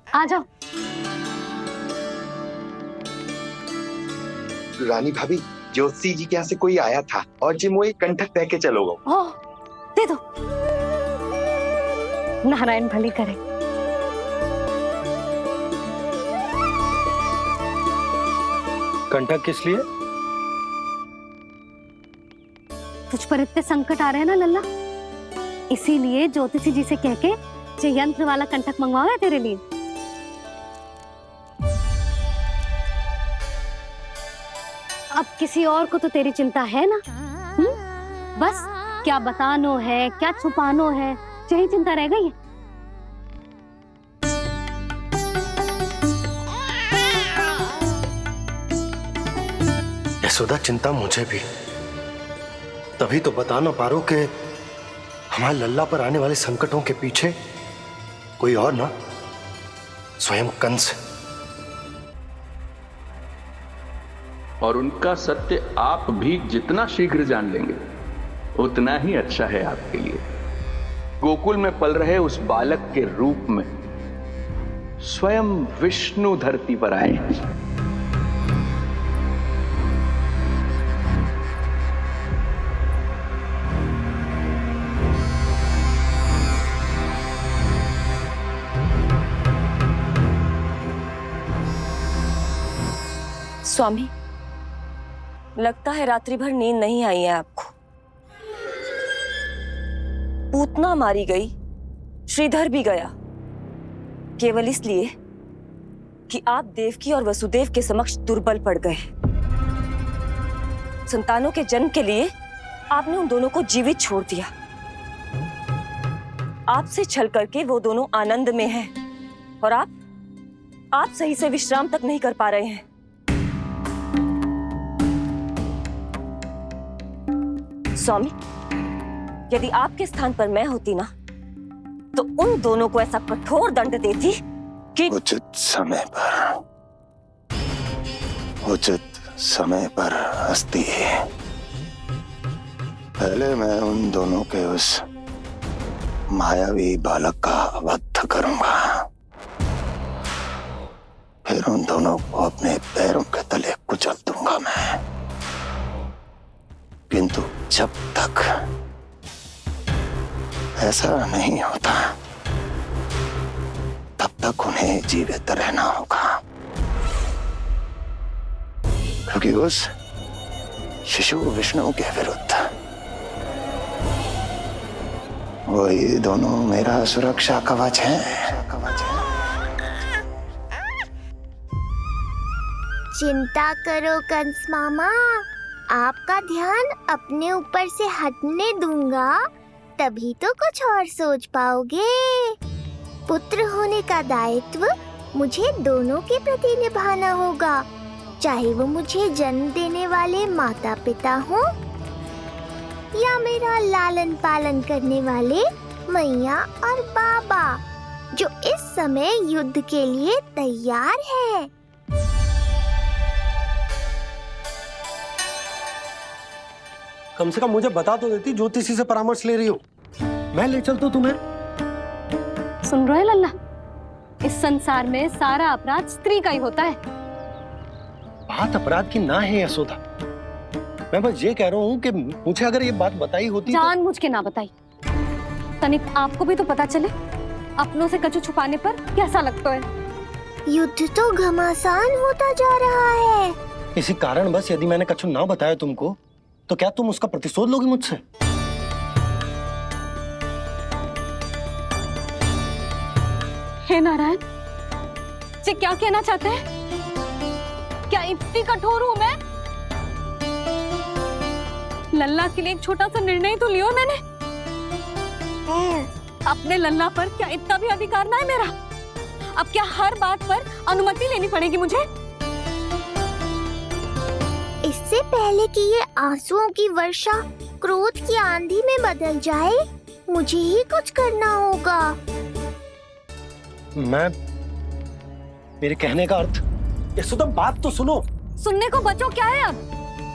Speaker 3: आ जाओ।
Speaker 14: रानी भाभी, ज्योति जी के यहाँ से कोई आया था और जी मुझे कंठक कह के चलो गो।
Speaker 3: ओह, दे दो। नारायण भली करे।
Speaker 8: कंठक किस लिए?
Speaker 3: तुझ पर इतने संकट आ रहे हैं ना लल्ला, इसीलिए ज्योतिषी जी से कह के जो यंत्र वाला कंठक मंगवाया तेरे लिए। अब किसी और को तो तेरी चिंता है ना? बस क्या बतानो है, क्या छुपानो है, यही चिंता रह गई है।
Speaker 8: यशोदा, चिंता मुझे भी। तभी तो बता ना पा रहा कि हमारे लल्ला पर आने वाले संकटों के पीछे कोई और ना, स्वयं कंस।
Speaker 12: और उनका सत्य आप भी जितना शीघ्र जान लेंगे उतना ही अच्छा है आपके लिए। गोकुल में पल रहे उस बालक के रूप में स्वयं विष्णु धरती पर आए हैं।
Speaker 15: स्वामी, लगता है रात्रि भर नींद नहीं आई है आपको। पूतना मारी गई, श्रीधर भी गया, केवल इसलिए कि आप देवकी और वसुदेव के समक्ष दुर्बल पड़ गए। संतानों के जन्म के लिए आपने उन दोनों को जीवित छोड़ दिया। आपसे छल करके वो दोनों आनंद में हैं और आप सही से विश्राम तक नहीं कर पा रहे हैं। स्वामी, यदि आपके स्थान पर मैं होती ना, तो उन दोनों को ऐसा कठोर दंड देती कि
Speaker 14: उचित समय पर हस्ती। पहले मैं उन दोनों के उस मायावी बालक का वध करूंगा, फिर उन दोनों को अपने पैरों के तले कुचल दूंगा मैं। किंतु जब तक ऐसा नहीं होता तब तक उन्हें जीवित रहना होगा, क्योंकि उस शिशु विष्णु के विरुद्ध वही दोनों मेरा सुरक्षा कवच है।
Speaker 2: चिंता करो कंस मामा, आपका ध्यान अपने ऊपर से हटने दूंगा, तभी तो कुछ और सोच पाओगे। पुत्र होने का दायित्व मुझे दोनों के प्रति निभाना होगा, चाहे वो मुझे जन्म देने वाले माता पिता हो या मेरा लालन पालन करने वाले मैया और बाबा, जो इस समय युद्ध के लिए तैयार है।
Speaker 8: कम से कम मुझे बता तो देती, ज्योतिषी से परामर्श ले रही हो, मैं ले चलता तुम्हें।
Speaker 3: सुन रहे लल्ला, इस संसार में सारा अपराध स्त्री का ही होता है।
Speaker 8: बात अपराध की ना है यशोदा, मैं बस ये कह रहा हूँ कि मुझे अगर ये बात बताई होती
Speaker 3: जानबूझ के ना बताई। तनिक आपको भी तो पता चले अपनों से कछु छुपाने पर कैसा लगता है।
Speaker 2: युद्ध तो घमासान होता जा रहा है।
Speaker 8: इसी कारण बस यदि मैंने कछु ना बताया तुमको, तो क्या तुम उसका प्रतिशोध लोगी मुझसे?
Speaker 3: हे नारायण, ये क्या कहना चाहते हैं? क्या इतनी कठोर हूं मैं? लल्ला के लिए एक छोटा सा निर्णय तो लियो मैंने। अपने लल्ला पर क्या इतना भी अधिकार ना है मेरा? अब क्या हर बात पर अनुमति लेनी पड़ेगी मुझे?
Speaker 2: इससे पहले कि ये आंसुओं की वर्षा क्रोध की आंधी में बदल जाए, मुझे ही कुछ करना होगा।
Speaker 8: मेरे कहने का अर्थ, यशोदा बात तो सुनो।
Speaker 7: सुनने को बचो क्या है अब?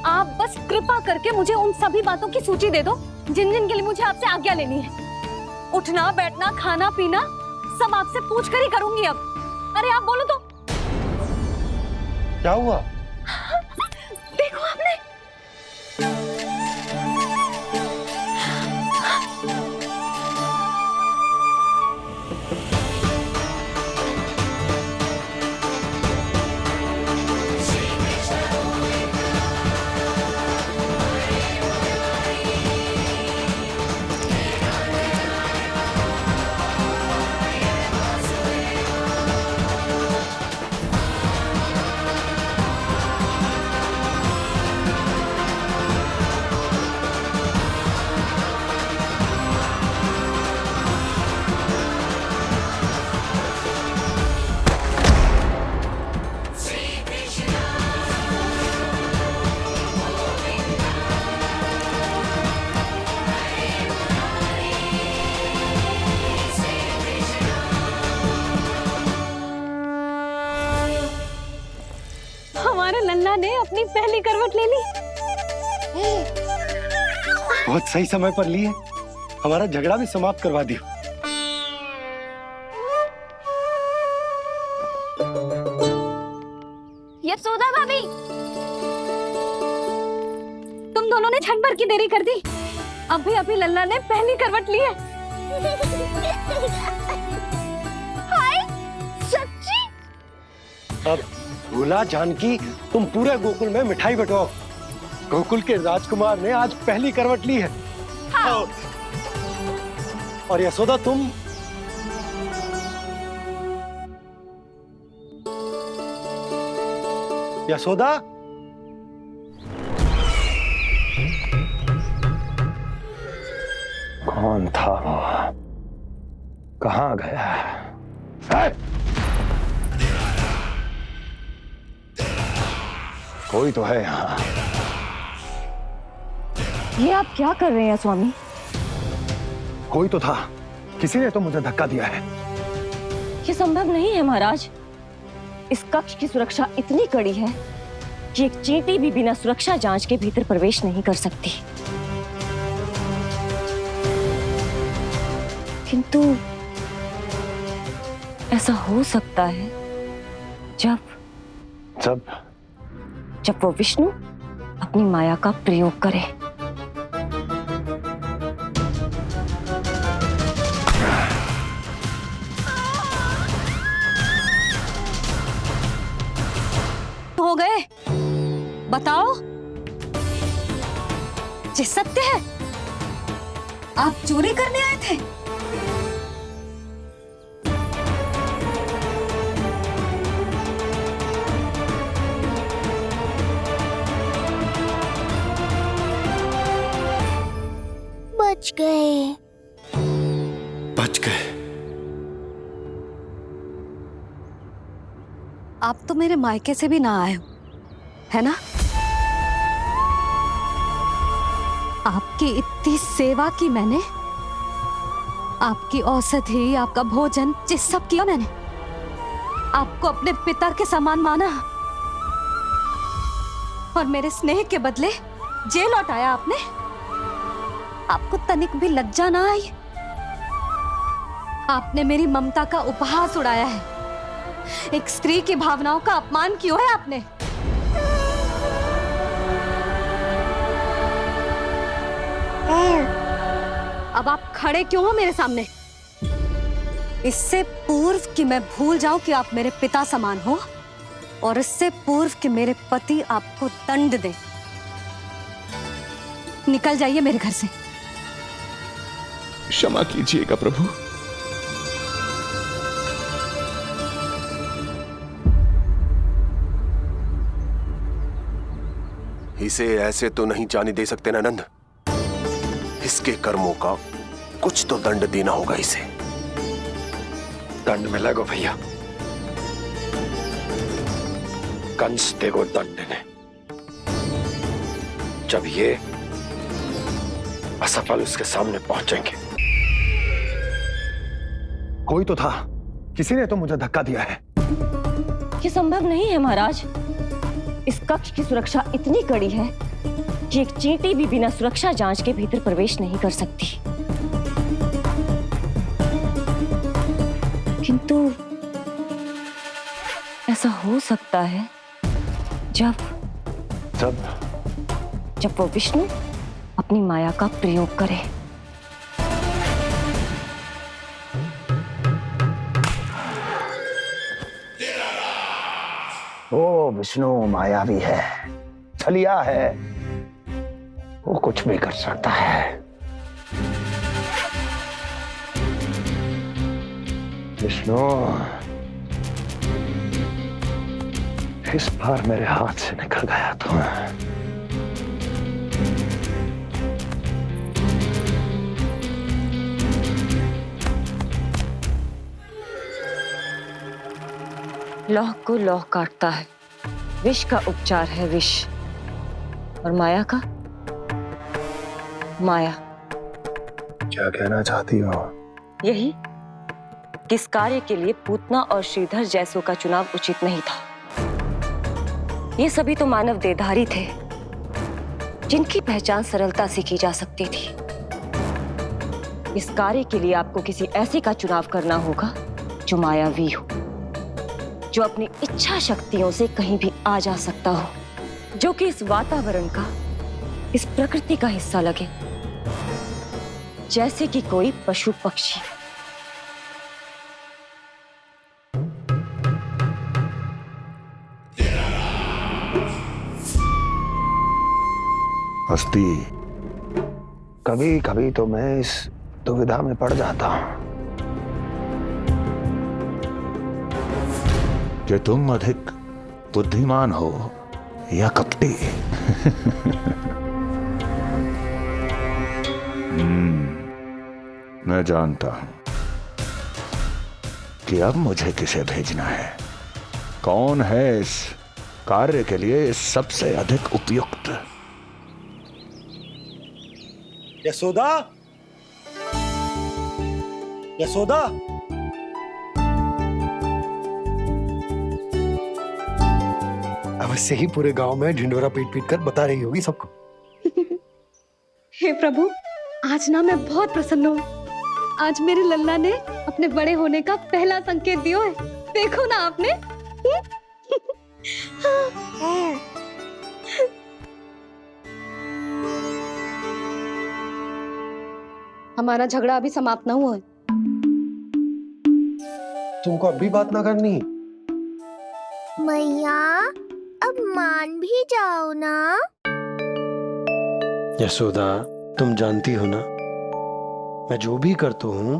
Speaker 7: आप बस कृपा करके मुझे उन सभी बातों की सूची दे दो जिन जिन के लिए मुझे आपसे आज्ञा लेनी है। उठना बैठना खाना पीना सब आपसे पूछ कर ही करूंगी अब। अरे आप बोलो तो।
Speaker 8: क्या हुआ?
Speaker 7: देखो आपने। हमारे लल्ला ने अपनी पहली करवट ले ली।
Speaker 8: बहुत सही समय पर ली है, हमारा झगड़ा भी समाप्त करवा दियो।
Speaker 3: यशोदा भाभी, तुम दोनों ने क्षण भर की देरी कर दी।
Speaker 7: अभी अभी लल्ला ने पहली करवट ली है।
Speaker 2: हाय, सच्ची?
Speaker 8: अब भूला जानकी, तुम पूरे गोकुल में मिठाई बंटवाओ। गोकुल के राजकुमार ने आज पहली करवट ली है।
Speaker 2: हाँ।
Speaker 8: और यशोदा तुम यशोदा,
Speaker 14: कौन था वो? कहाँ गया? है? कोई तो है यहाँ।
Speaker 15: ये आप क्या कर रहे हैं स्वामी?
Speaker 8: कोई तो था, किसी ने तो मुझे धक्का दिया है।
Speaker 15: ये संभव नहीं है महाराज। इस कक्ष की सुरक्षा इतनी कड़ी है कि एक चींटी भी बिना सुरक्षा जांच के भीतर प्रवेश नहीं कर सकती। किंतु ऐसा हो सकता है जब वो विष्णु अपनी माया का प्रयोग करे।
Speaker 7: हो गए, बताओ। ये सत्य है? आप चोरी करने आए थे?
Speaker 2: बच गए।
Speaker 8: बच गए।
Speaker 7: आप तो मेरे मायके से भी ना आए हो, है ना? आपकी इतनी सेवा की मैंने, आपकी औषधि, आपका भोजन, ये सब किया मैंने। आपको अपने पिता के समान माना और मेरे स्नेह के बदले जेल लौटाया आपने। आपको तनिक भी लज्जा ना आई? आपने मेरी ममता का उपहास उड़ाया है। एक स्त्री की भावनाओं का अपमान किया है आपने। अब आप खड़े क्यों हो मेरे सामने? इससे पूर्व कि मैं भूल जाऊं कि आप मेरे पिता समान हो, और इससे पूर्व कि मेरे पति आपको दंड दें, निकल जाइए मेरे घर से।
Speaker 12: क्षमा कीजिएगा प्रभु।
Speaker 9: इसे ऐसे तो नहीं जाने दे सकते ना नंद। इसके कर्मों का कुछ तो दंड देना होगा इसे।
Speaker 8: दंड मिलेगा भैया, कंस देगो दंड ने। जब ये असफल उसके सामने पहुंचेंगे।
Speaker 16: कोई तो था, किसी ने तो मुझे धक्का दिया है।
Speaker 15: ये संभव नहीं है महाराज। इस कक्ष की सुरक्षा इतनी कड़ी है कि एक चींटी भी बिना सुरक्षा जांच के भीतर प्रवेश नहीं कर सकती। किंतु ऐसा हो सकता है जब वो विष्णु अपनी माया का प्रयोग करे।
Speaker 14: ओ विष्णु मायावी है, छलिया है, वो कुछ भी कर सकता है। विष्णु, इस बार मेरे हाथ से निकल गया तुम।
Speaker 15: लौह को लौह काटता है, विष का उपचार है विष, और माया का माया।
Speaker 14: क्या कहना चाहती हो?
Speaker 15: यही किस कार्य के लिए पूतना और श्रीधर जैसों का चुनाव उचित नहीं था। ये सभी तो मानव देहधारी थे जिनकी पहचान सरलता से की जा सकती थी। इस कार्य के लिए आपको किसी ऐसे का चुनाव करना होगा जो मायावी हो, जो अपनी इच्छा शक्तियों से कहीं भी आ जा सकता हो, जो कि इस वातावरण का, इस प्रकृति का हिस्सा लगे, जैसे कि कोई पशु पक्षी।
Speaker 14: हस्ती, कभी कभी तो मैं इस दुविधा में पड़ जाता हूं कि तुम अधिक बुद्धिमान हो या कपटी। मैं जानता हूं कि अब मुझे किसे भेजना है, कौन है इस कार्य के लिए सबसे अधिक उपयुक्त।
Speaker 8: यशोदा, यशोदा, अवश्य ही पूरे गांव में ढिंडोरा पीट पीट कर बता रही होगी सबको।
Speaker 7: हे प्रभु, आज ना मैं बहुत प्रसन्न हूँ। आज मेरे लल्ला ने अपने बड़े होने का पहला संकेत दिया है। देखो ना आपने। हमारा झगड़ा अभी समाप्त ना हुआ है।
Speaker 8: तुमको अब भी बात ना करनी?
Speaker 2: मैया, अब मान भी जाओ ना।
Speaker 8: यशोदा, तुम जानती हो ना, मैं जो भी करता हूँ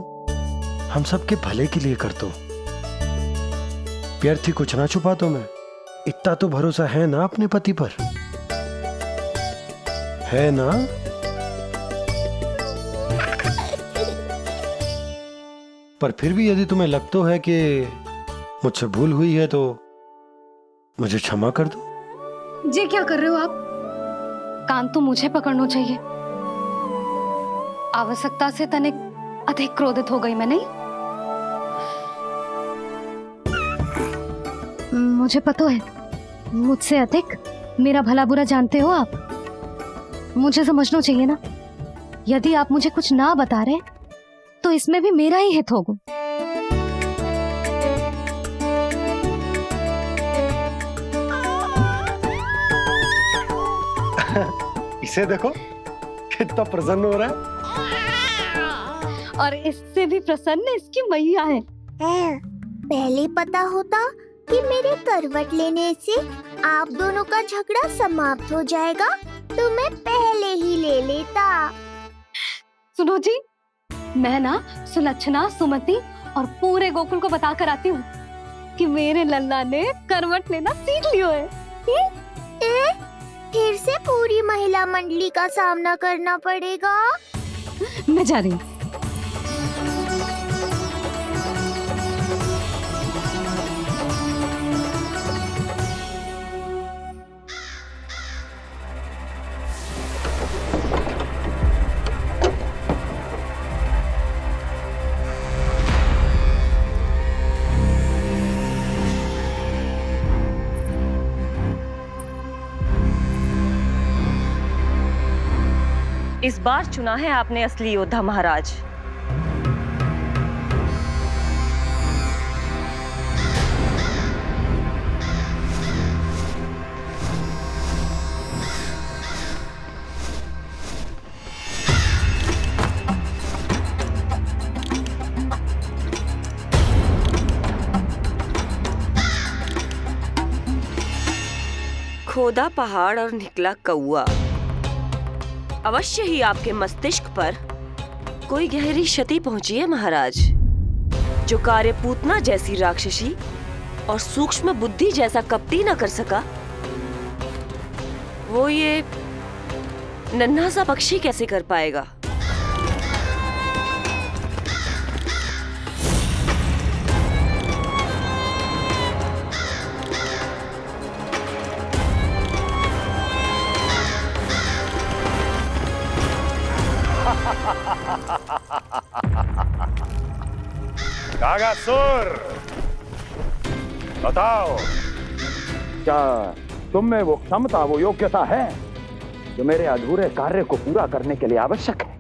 Speaker 8: हम सबके भले के लिए करता हूँ। व्यर्थ ही कुछ ना छुपा तो मैं। इतना तो भरोसा है ना अपने पति पर, है ना? पर फिर भी यदि तुम्हें लगता है कि मुझसे भूल हुई है तो मुझे क्षमा कर दो।
Speaker 7: ये क्या कर रहे हो आप? कान तो मुझे पकड़ना चाहिए। आवश्यकता से तनिक अधिक क्रोधित हो गई मैं, नहीं? मुझे पता है, मुझसे अधिक मेरा भला बुरा जानते हो आप। मुझे समझना चाहिए ना, यदि आप मुझे कुछ ना बता रहे तो इसमें भी मेरा ही हित होगा।
Speaker 8: इसे देखो कितना प्रसन्न हो रहा है।
Speaker 7: और इससे भी प्रसन्न इसकी मैया है।
Speaker 2: पहले पता होता कि मेरे करवट लेने से आप दोनों का झगड़ा समाप्त हो जाएगा तो मैं पहले ही ले लेता।
Speaker 7: सुनो जी, मैं ना सुलक्षणा, सुमति और पूरे गोकुल को बता कर आती हूँ कि मेरे लल्ला ने करवट लेना सीख लियो है।
Speaker 2: फिर से पूरी महिला मंडली का सामना करना पड़ेगा।
Speaker 7: मैं जा रही हूँ।
Speaker 15: इस बार चुना है आपने असली योद्धा महाराज। खोदा पहाड़ और निकला कौआ। अवश्य ही आपके मस्तिष्क पर कोई गहरी क्षति पहुंची है महाराज, जो कार्य पूतना जैसी राक्षसी और सूक्ष्म बुद्धि जैसा कपटी न कर सका, वो ये नन्हा सा पक्षी कैसे कर पाएगा।
Speaker 14: कागासुर, बताओ, क्या तुम में वो क्षमता, वो योग्यता है जो मेरे अधूरे कार्य को पूरा करने के लिए आवश्यक है?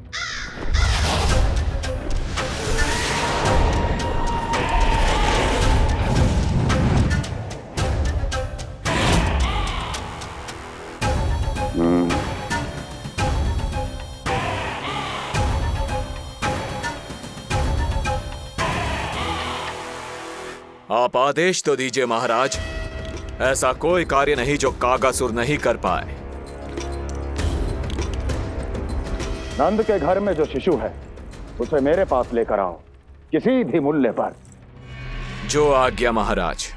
Speaker 16: आप आदेश तो दीजिए महाराज। ऐसा कोई कार्य नहीं जो कागासुर नहीं कर पाए।
Speaker 14: नंद के घर में जो शिशु है उसे मेरे पास लेकर आओ, किसी भी मूल्य पर।
Speaker 16: जो आज्ञा महाराज।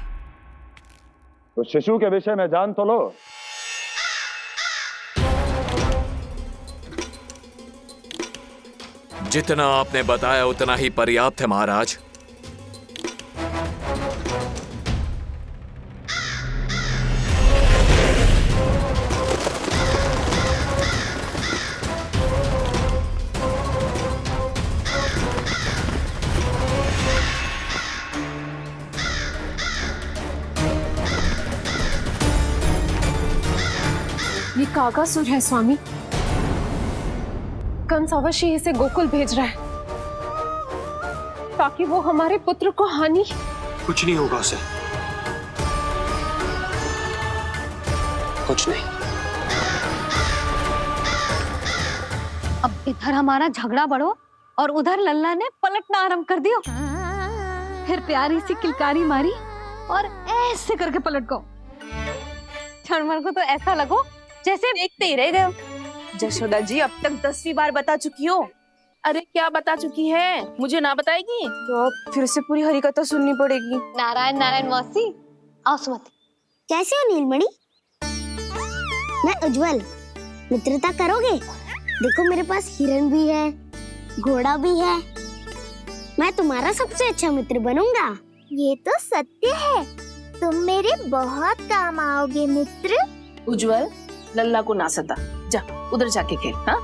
Speaker 14: उस शिशु के विषय में जान तो लो।
Speaker 16: जितना आपने बताया उतना ही पर्याप्त है महाराज।
Speaker 17: ये कागासुर है स्वामी। कंस अवश्य इसे गोकुल भेज रहा है ताकि वो हमारे पुत्र को हानि।
Speaker 8: कुछ नहीं होगा उसे, कुछ नहीं।
Speaker 7: अब इधर हमारा झगड़ा बढ़ो और उधर लल्ला ने पलटना आरंभ कर दियो। फिर प्यारी सी किलकारी मारी और ऐसे करके पलट गो। क्षणभर को तो ऐसा लगो जैसे
Speaker 6: देखते ही रह गए। जशोदा जी अब तक 10वीं बार बता चुकी हो।
Speaker 5: अरे क्या बता चुकी है, मुझे ना बताएगी
Speaker 6: तो अब फिर से पूरी हरिकथा सुननी पड़ेगी।
Speaker 7: नारायण नारायण मौसी। आओ सुमति।
Speaker 2: कैसे हो नीलमणि? मैं उज्जवल, मित्रता करोगे? देखो मेरे पास हिरन भी है, घोड़ा भी है। मैं तुम्हारा सबसे अच्छा मित्र बनूंगा। ये तो सत्य है, तुम मेरे बहुत काम आओगे मित्र।
Speaker 5: उज्जवल, लल्ला को ना सता, जा उधर जाके खेल। हाँ,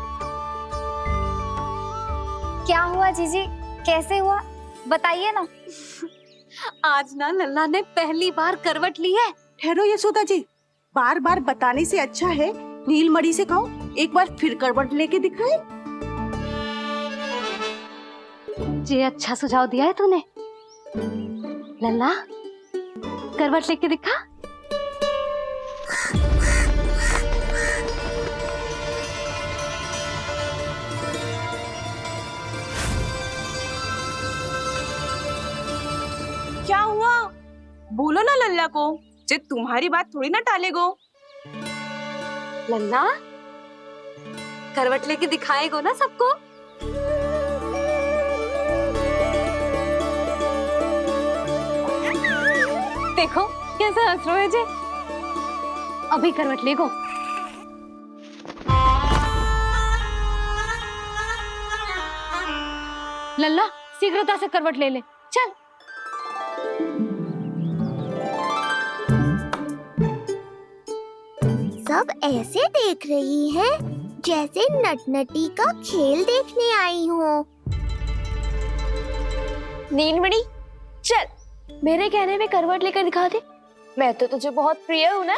Speaker 3: क्या हुआ जीजी, कैसे हुआ बताइए ना।
Speaker 7: आज ना लल्ला ने पहली बार करवट ली है।
Speaker 6: ठहरो यशोदा जी, बार बार बताने से अच्छा है नीलमणि से कहो एक बार फिर करवट लेके दिखाए।
Speaker 7: ये अच्छा सुझाव दिया है तूने। लल्ला करवट लेके दिखा।
Speaker 6: क्या हुआ? बोलो ना लल्ला को, जे तुम्हारी बात थोड़ी ना टालेगो।
Speaker 7: लल्ला करवट लेके दिखाएगो ना सबको। देखो कैसा हंस रहे जे। अभी करवट लेगो। लल्ला शीघ्रता से करवट ले ले, चल।
Speaker 2: सब ऐसे देख रही है जैसे नटनटी का खेल देखने आई हो।
Speaker 3: नीलमणि चल, मेरे कहने में करवट लेकर दिखा दे। मैं तो तुझे बहुत प्रिय हूँ ना।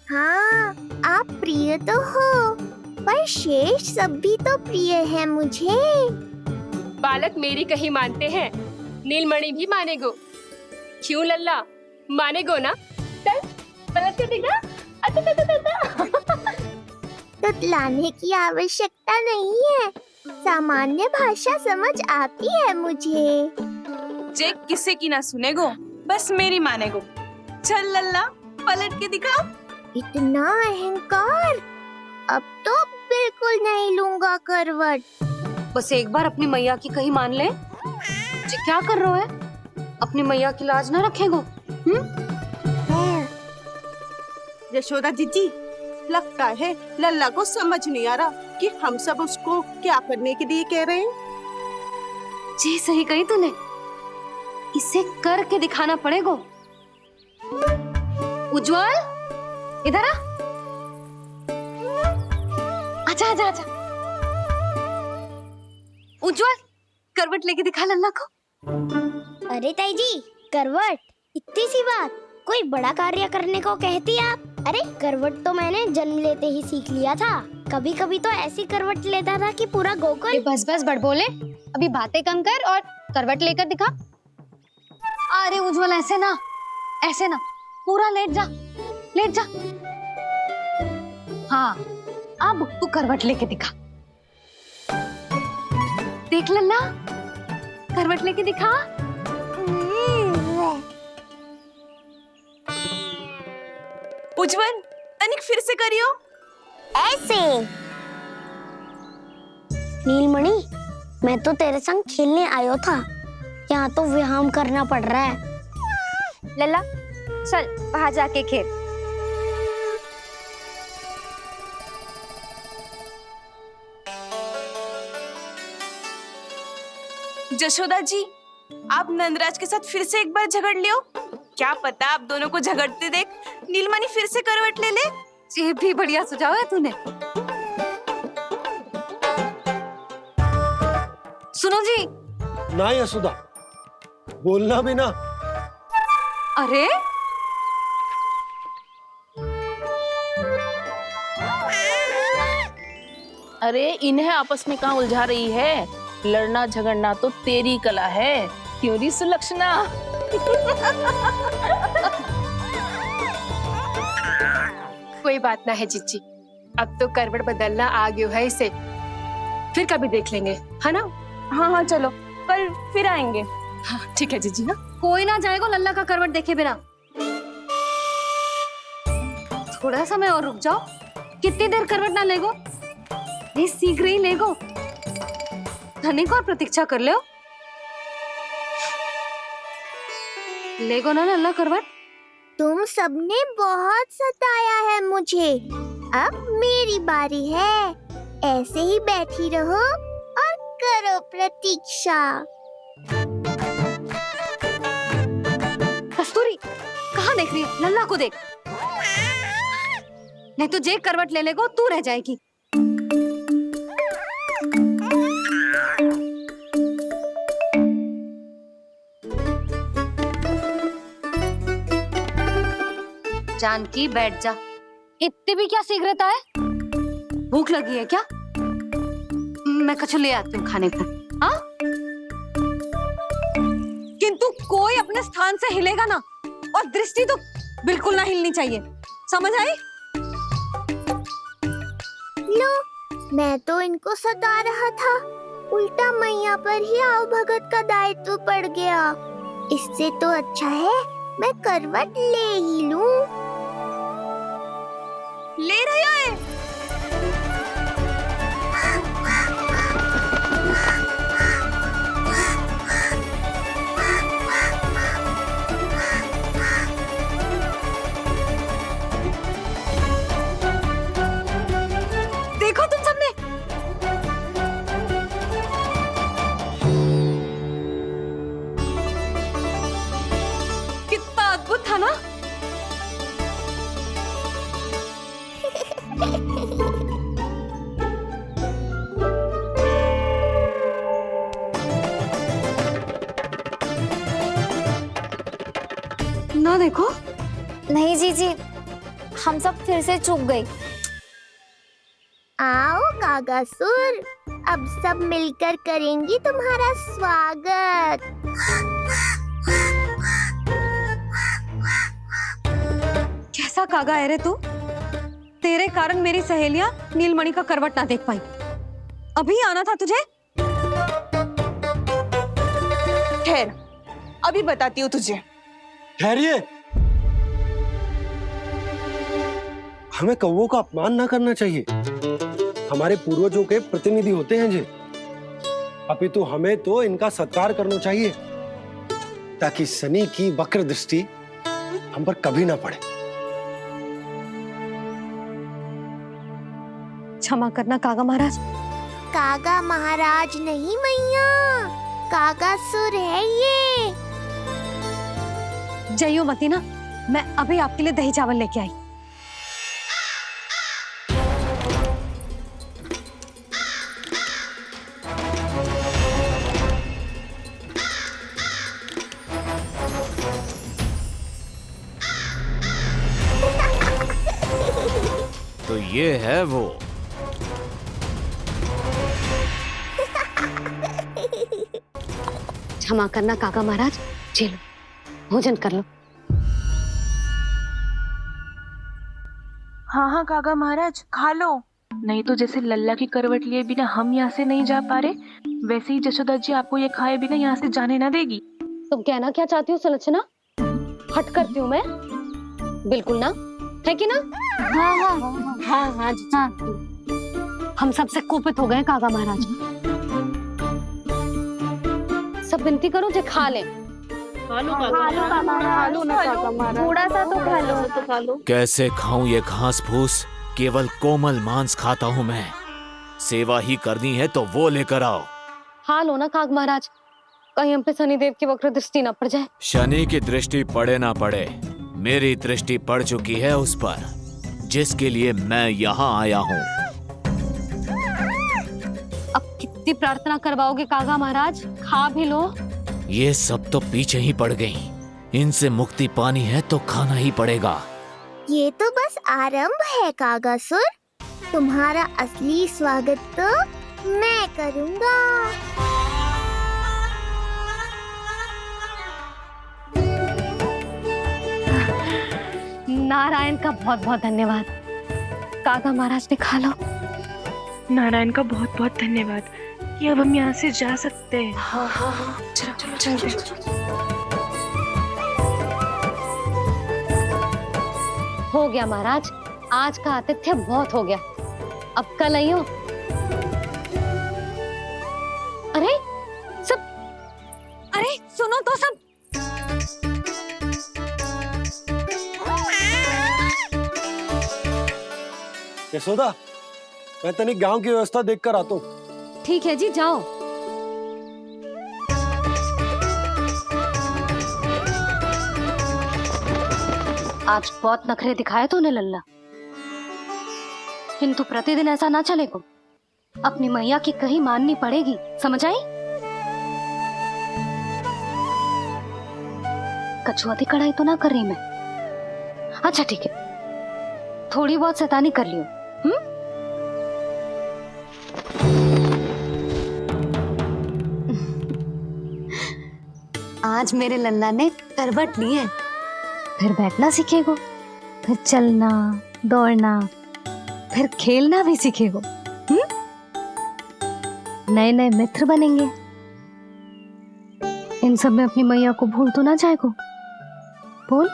Speaker 2: हाँ, आप प्रिय तो हो, पर शेष सब भी तो प्रिय है मुझे।
Speaker 17: बालक मेरी कहीं मानते हैं, नीलमणि भी मानेगो। क्यों लल्ला, मानेगो ना? चल पलट के दिखा।
Speaker 2: तुतलाने की आवश्यकता नहीं है, सामान्य भाषा समझ आती है मुझे।
Speaker 6: जे किसी की ना सुनेगो, बस मेरी मानेगो। चल लल्ला, पलट के दिखा।
Speaker 2: इतना अहंकार, अब तो बिल्कुल नहीं लूंगा करवट।
Speaker 7: बस एक बार अपनी मैया की कहीं मान ले। जी क्या कर रहे हो? अपनी मैया की लाज ना रखेगो?
Speaker 18: यशोदा जीजी, लगता है लल्ला को समझ नहीं आ रहा कि हम सब उसको क्या करने के लिए कह रहे हैं।
Speaker 7: जी सही कही तूने, इसे करके दिखाना पड़ेगा। उज्जवल, इधर आ। आजा आजा आजा। उज्जवल, करवट लेके दिखा लल्ला को।
Speaker 2: अरे ताई जी, करवट, इतनी सी बात, कोई बड़ा कार्य करने को कहती आप? अरे करवट तो मैंने जन्म लेते ही सीख लिया था। कभी कभी तो ऐसी करवट लेता था कि पूरा गोकुल।
Speaker 3: बस बस बड़ बोले, अभी बातें कम कर और करवट लेकर दिखा।
Speaker 7: अरे उज्जवल, ऐसे ना, ऐसे ना, पूरा लेट जा, लेट जा। हाँ, अब तू करवट लेके दिखा। देख लल्ला, करवट लेके दिखा।
Speaker 6: उज्जवल, तनिक फिर से करियो।
Speaker 2: ऐसे। नीलमणि, मैं तो तेरे संग खेलने आयो था, यहाँ तो व्यायाम करना पड़ रहा है।
Speaker 3: लल्ला चल वहां जाके खेल।
Speaker 6: जशोदा जी, आप नंदराज के साथ फिर से एक बार झगड़ लियो। क्या पता आप दोनों को झगड़ते देख नीलमणि फिर से करवट ले ले।
Speaker 7: ये भी बढ़िया सुझाव है तूने। सुनो जी।
Speaker 8: ना यशोदा, बोलना भी ना।
Speaker 7: अरे
Speaker 5: अरे इन्हें आपस में कहाँ उलझा रही है? लड़ना झगड़ना तो तेरी कला है, क्यों री सुलक्षणा?
Speaker 17: कोई बात ना है जीजी, अब तो करवट बदलना आ गयो है इसे, फिर कभी देख लेंगे, है ना?
Speaker 6: हाँ हाँ चलो, कल फिर आएंगे।
Speaker 17: हाँ ठीक है जीजी। हाँ
Speaker 7: कोई ना जाएगा लल्ला का करवट देखे बिना। थोड़ा समय और रुक जाओ। कितनी देर करवट ना लेगो? नहीं सीख रही लेगो। धनिक और प्रतीक्षा कर लो। लेगो ना लल्ला करवट।
Speaker 2: तुम सबने बहुत सताया है मुझे, अब मेरी बारी है। ऐसे ही बैठी रहो और करो प्रतीक्षा।
Speaker 7: कस्तूरी, कहाँ देख रही है? लल्ला को देख, नहीं तो जे करवट ले लेगो तू रह जाएगी। जानकी बैठ जा। इतनी भी क्या शीघ्रता है? भूख लगी है क्या? मैं कछु ले आती हूँ खाने को। हाँ? किंतु कोई अपने स्थान से हिलेगा ना, और दृष्टि तो बिल्कुल ना हिलनी चाहिए, समझ आई?
Speaker 2: लो, मैं तो इनको सता रहा था, उल्टा मैया पर ही आओ भगत का दायित्व पड़ गया। इससे तो अच्छा है मैं करवट ले ही लूं।
Speaker 6: ले रही है।
Speaker 7: देखो तुम सबने, कितना अद्भुत था ना? ना देखो।
Speaker 2: नहीं जीजी, हम सब फिर से चूक गए। आओ कागासुर, अब सब मिलकर करेंगी तुम्हारा स्वागत।
Speaker 7: कैसा कागा है रे तू? तेरे कारण मेरी सहेलियां नीलमणि का करवट ना देख पाई। अभी आना था तुझे।
Speaker 6: ठहर, अभी बताती हूँ तुझे।
Speaker 8: ठहरिए, हमें कौवों का अपमान ना करना चाहिए। हमारे पूर्वजों के प्रतिनिधि होते हैं जी। अपितु हमें तो इनका सत्कार करना चाहिए ताकि शनि की वक्र दृष्टि हम पर कभी ना पड़े।
Speaker 7: क्षमा करना कागा महाराज।
Speaker 2: कागा महाराज नहीं मैया, कागासुर है ये।
Speaker 7: जइयो मती ना, मैं अभी आपके लिए दही चावल लेके आई।
Speaker 16: तो ये है वो।
Speaker 7: क्षमा करना काका महाराज, जी लो, भोजन कर लो।
Speaker 19: हाँ हाँ काका महाराज, खा लो। नहीं तो जैसे लल्ला की करवट लिए बिना हम यहाँ से नहीं जा पा रहे, वैसे ही जशोदा जी आपको ये खाए बिना यहाँ से जाने ना देगी।
Speaker 7: तुम कहना क्या चाहती हो सुलक्षणा? हट करती हूँ मैं? बिल्कुल ना, है कि ना?
Speaker 3: हाँ हाँ हाँ हाँ हाँ जी हाँ।
Speaker 7: हम सबसे कुपित हो गए काका महाराज। सब विनती करो जो खा ले।
Speaker 3: थोड़ा सा तो खा लो।
Speaker 16: कैसे खाऊं ये घास फूस? केवल कोमल मांस खाता हूं मैं। सेवा ही करनी है तो वो लेकर आओ।
Speaker 7: खा लो ना काग महाराज, कहीं हम पे शनिदेव की वक्र दृष्टि न पड़ जाए।
Speaker 16: शनि की दृष्टि पड़े ना पड़े, मेरी दृष्टि पड़ चुकी है उस पर, जिसके लिए मैं यहाँ आया हूँ।
Speaker 7: अब कितनी प्रार्थना करवाओगे कागा महाराज? खा भी लो।
Speaker 16: ये सब तो पीछे ही पड़ गई। इनसे मुक्ति पानी है तो खाना ही पड़ेगा।
Speaker 2: ये तो बस आरंभ है कागासुर, तुम्हारा असली स्वागत तो मैं करूँगा।
Speaker 7: नारायण का बहुत बहुत धन्यवाद। कागा महाराज ने खा लो।
Speaker 19: नारायण का बहुत बहुत धन्यवाद कि अब हम यहाँ से जा सकते हैं।
Speaker 7: हाँ हाँ हाँ, चलो चलो चलो। हो गया महाराज, आज का आतिथ्य बहुत हो गया, अब कल आइयो। अरे सब, अरे सुनो तो सब।
Speaker 8: यशोदा, मैं तनिक गांव की व्यवस्था देखकर आता हूँ।
Speaker 7: ठीक है जी, जाओ। आज बहुत नखरे दिखाए तूने लल्ला, किंतु प्रतिदिन ऐसा ना चलेगा। अपनी मैया की कहीं माननी पड़ेगी, समझ आई? कछुआती कढ़ाई तो ना कर रही मैं। अच्छा ठीक है, थोड़ी बहुत शैतानी कर लियो। आज मेरे लल्ला ने करवट ली है, फिर बैठना सीखेगो, फिर चलना दौड़ना, फिर खेलना भी सीखेगो। नए नए मित्र बनेंगे। इन सब में अपनी मैया को भूल तो ना जाएगो। बोल।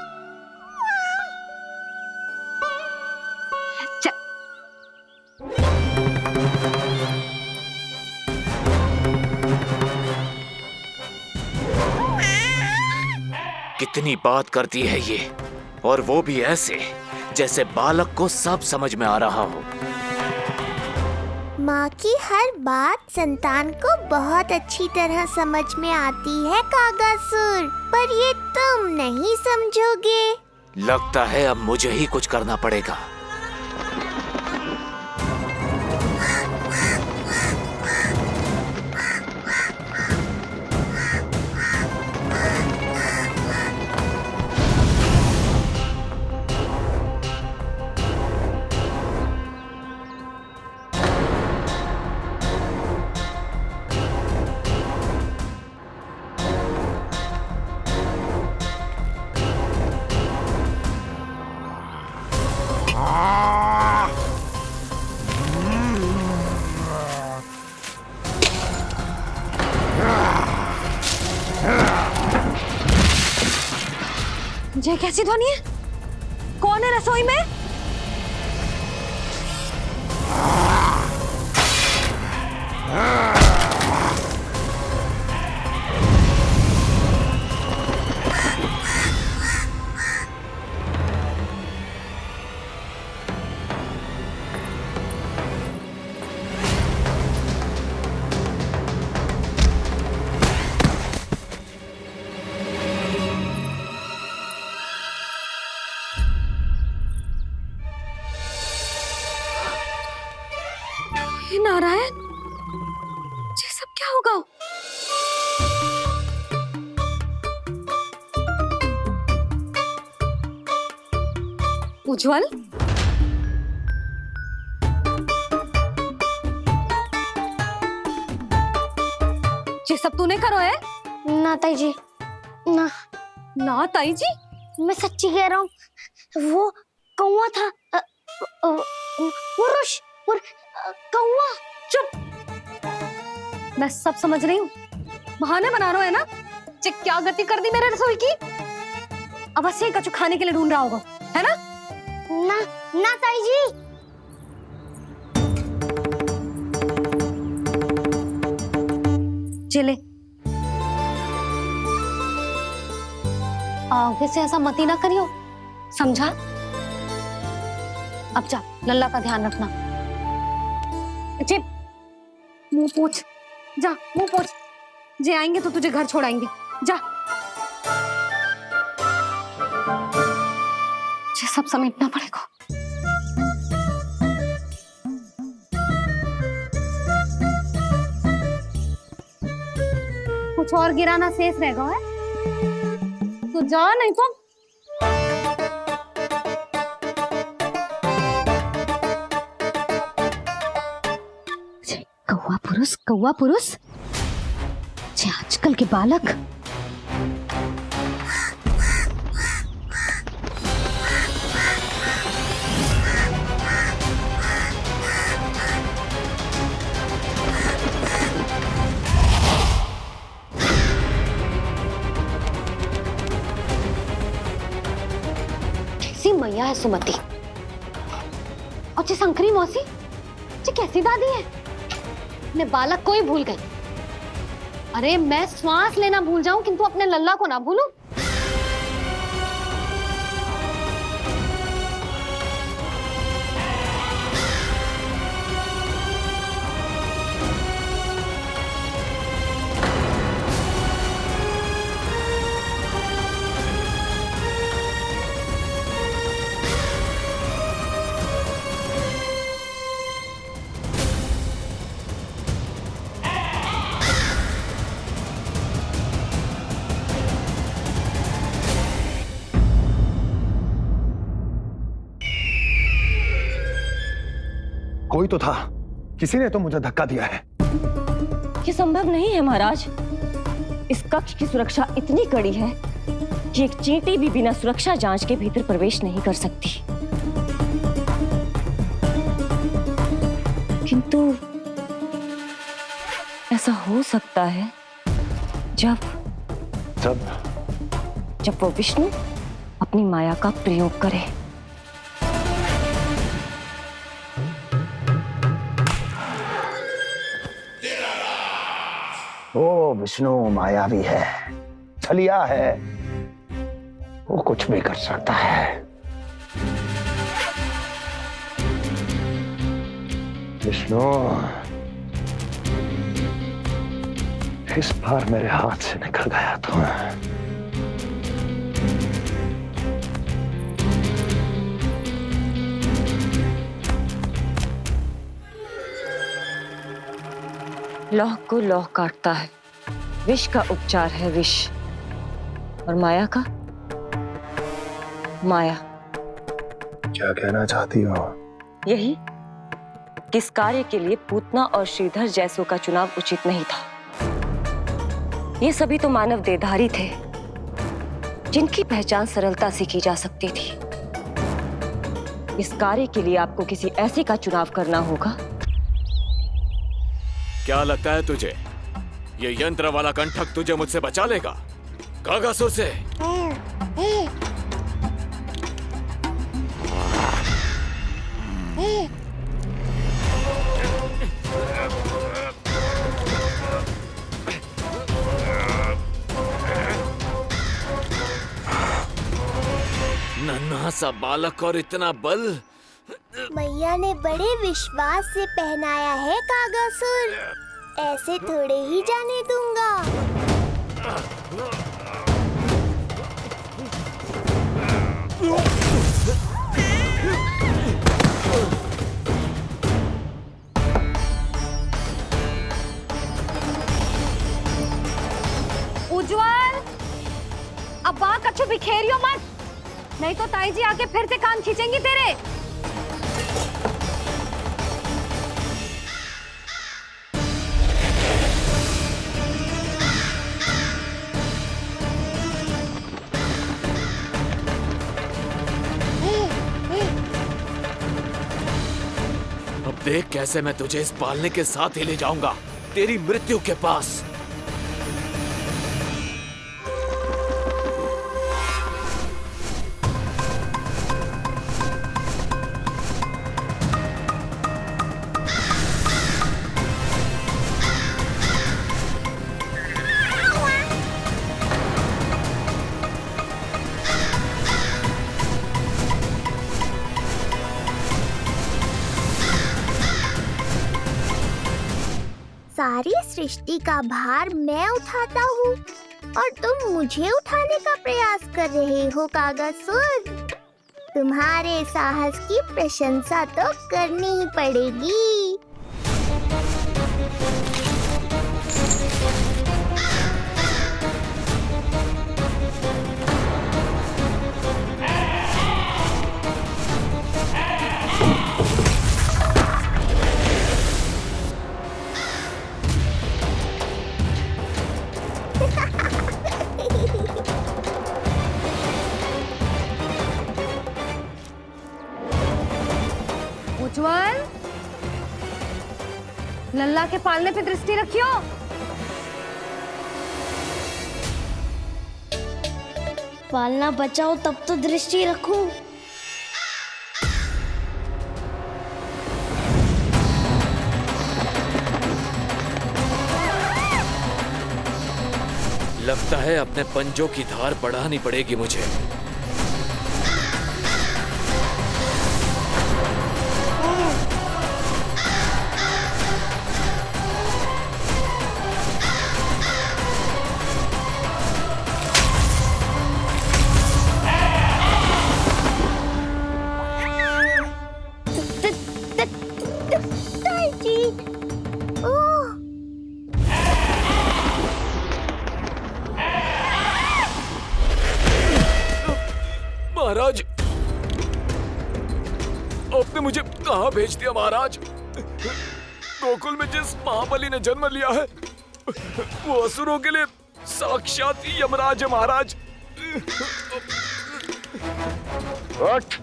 Speaker 16: कितनी बात करती है ये, और वो भी ऐसे जैसे बालक को सब समझ में आ रहा हो।
Speaker 2: माँ की हर बात संतान को बहुत अच्छी तरह समझ में आती है कागासुर, पर ये तुम नहीं समझोगे।
Speaker 16: लगता है अब मुझे ही कुछ करना पड़ेगा।
Speaker 7: ये कैसी ध्वनि है? कौन है रसोई में? नारायण, ये सब क्या होगा? उज्जवल, ये सब तूने करो है?
Speaker 2: ना ताई जी, ना।
Speaker 7: ना ताई जी,
Speaker 2: मैं सच्ची कह रहा हूँ। वो कौवा था। पुरुष कौवा।
Speaker 7: चुप। मैं सब समझ रही हूँ, बहाने बना रहे हो है ना? ये क्या गति कर दी मेरे रसोई की? अब बस यही कछु खाने के लिए ढूंढ रहा होगा, है ना?
Speaker 2: ना ना ताई जी।
Speaker 7: चले, आगे से ऐसा मती ना करियो, समझा? अब जा, लल्ला का ध्यान रखना। जे मुंह पोछ, जा मुंह पोछ। जे आएंगे तो तुझे घर छोड़ाएंगे, जा। ये सब समेटना पड़ेगा। कुछ और गिराना शेष रहेगा है? तो जा, नहीं तो कौवा पुरुष जे आजकल के बालक। कैसी मैया है सुमति, और जे शंकरी मौसी, जे कैसी दादी है। अपने बालक को ही भूल गई। अरे मैं श्वास लेना भूल जाऊं किंतु अपने लल्ला को ना भूलूं।
Speaker 9: कोई तो था, किसी ने तो मुझे धक्का दिया है।
Speaker 15: ये संभव नहीं है महाराज। इस कक्ष की सुरक्षा इतनी कड़ी है कि एक चींटी भी बिना सुरक्षा जांच के भीतर प्रवेश नहीं कर सकती। किंतु ऐसा हो सकता है जब वो विष्णु अपनी माया का प्रयोग करे।
Speaker 14: ओ विष्णु मायावी है, छलिया है, वो कुछ भी कर सकता है। विष्णु, इस बार मेरे हाथ से निकल गया तो
Speaker 15: लौह को लौह काटता है, विष का उपचार है विष, और माया का माया।
Speaker 9: क्या कहना चाहती हो?
Speaker 15: यही किस कार्य के लिए पूतना और श्रीधर जैसों का चुनाव उचित नहीं था। ये सभी तो मानव देहधारी थे जिनकी पहचान सरलता से की जा सकती थी। इस कार्य के लिए आपको किसी ऐसे का चुनाव करना होगा।
Speaker 16: क्या लगता है तुझे ये यंत्र वाला कंठक तुझे मुझसे बचा लेगा? कागासुर से नन्हा सा बालक और इतना बल।
Speaker 2: मैया ने बड़े विश्वास से पहनाया है कागासुर, ऐसे थोड़े ही जाने दूंगा।
Speaker 7: उज्जवल, अब बात कछु बिखेरियो मत, नहीं तो ताई जी आके फिर से कान खींचेंगी तेरे।
Speaker 16: अब देख कैसे मैं तुझे इस पालने के साथ ही ले जाऊंगा तेरी मृत्यु के पास।
Speaker 2: सारी सृष्टि का भार मैं उठाता हूँ और तुम मुझे उठाने का प्रयास कर रहे हो कागासुर। तुम्हारे साहस की प्रशंसा तो करनी ही पड़ेगी।
Speaker 7: उज्जवल, लल्ला के पालने पे दृष्टि रखियो।
Speaker 2: पालना बचाओ तब तो दृष्टि रखूं।
Speaker 16: लगता है अपने पंजों की धार बढ़ानी पड़ेगी मुझे। महाराज, आपने मुझे कहाँ भेज दिया महाराज? गोकुल में जिस महाबली ने जन्म लिया है वो असुरों के लिए साक्षात यमराज है महाराज।
Speaker 14: उठ।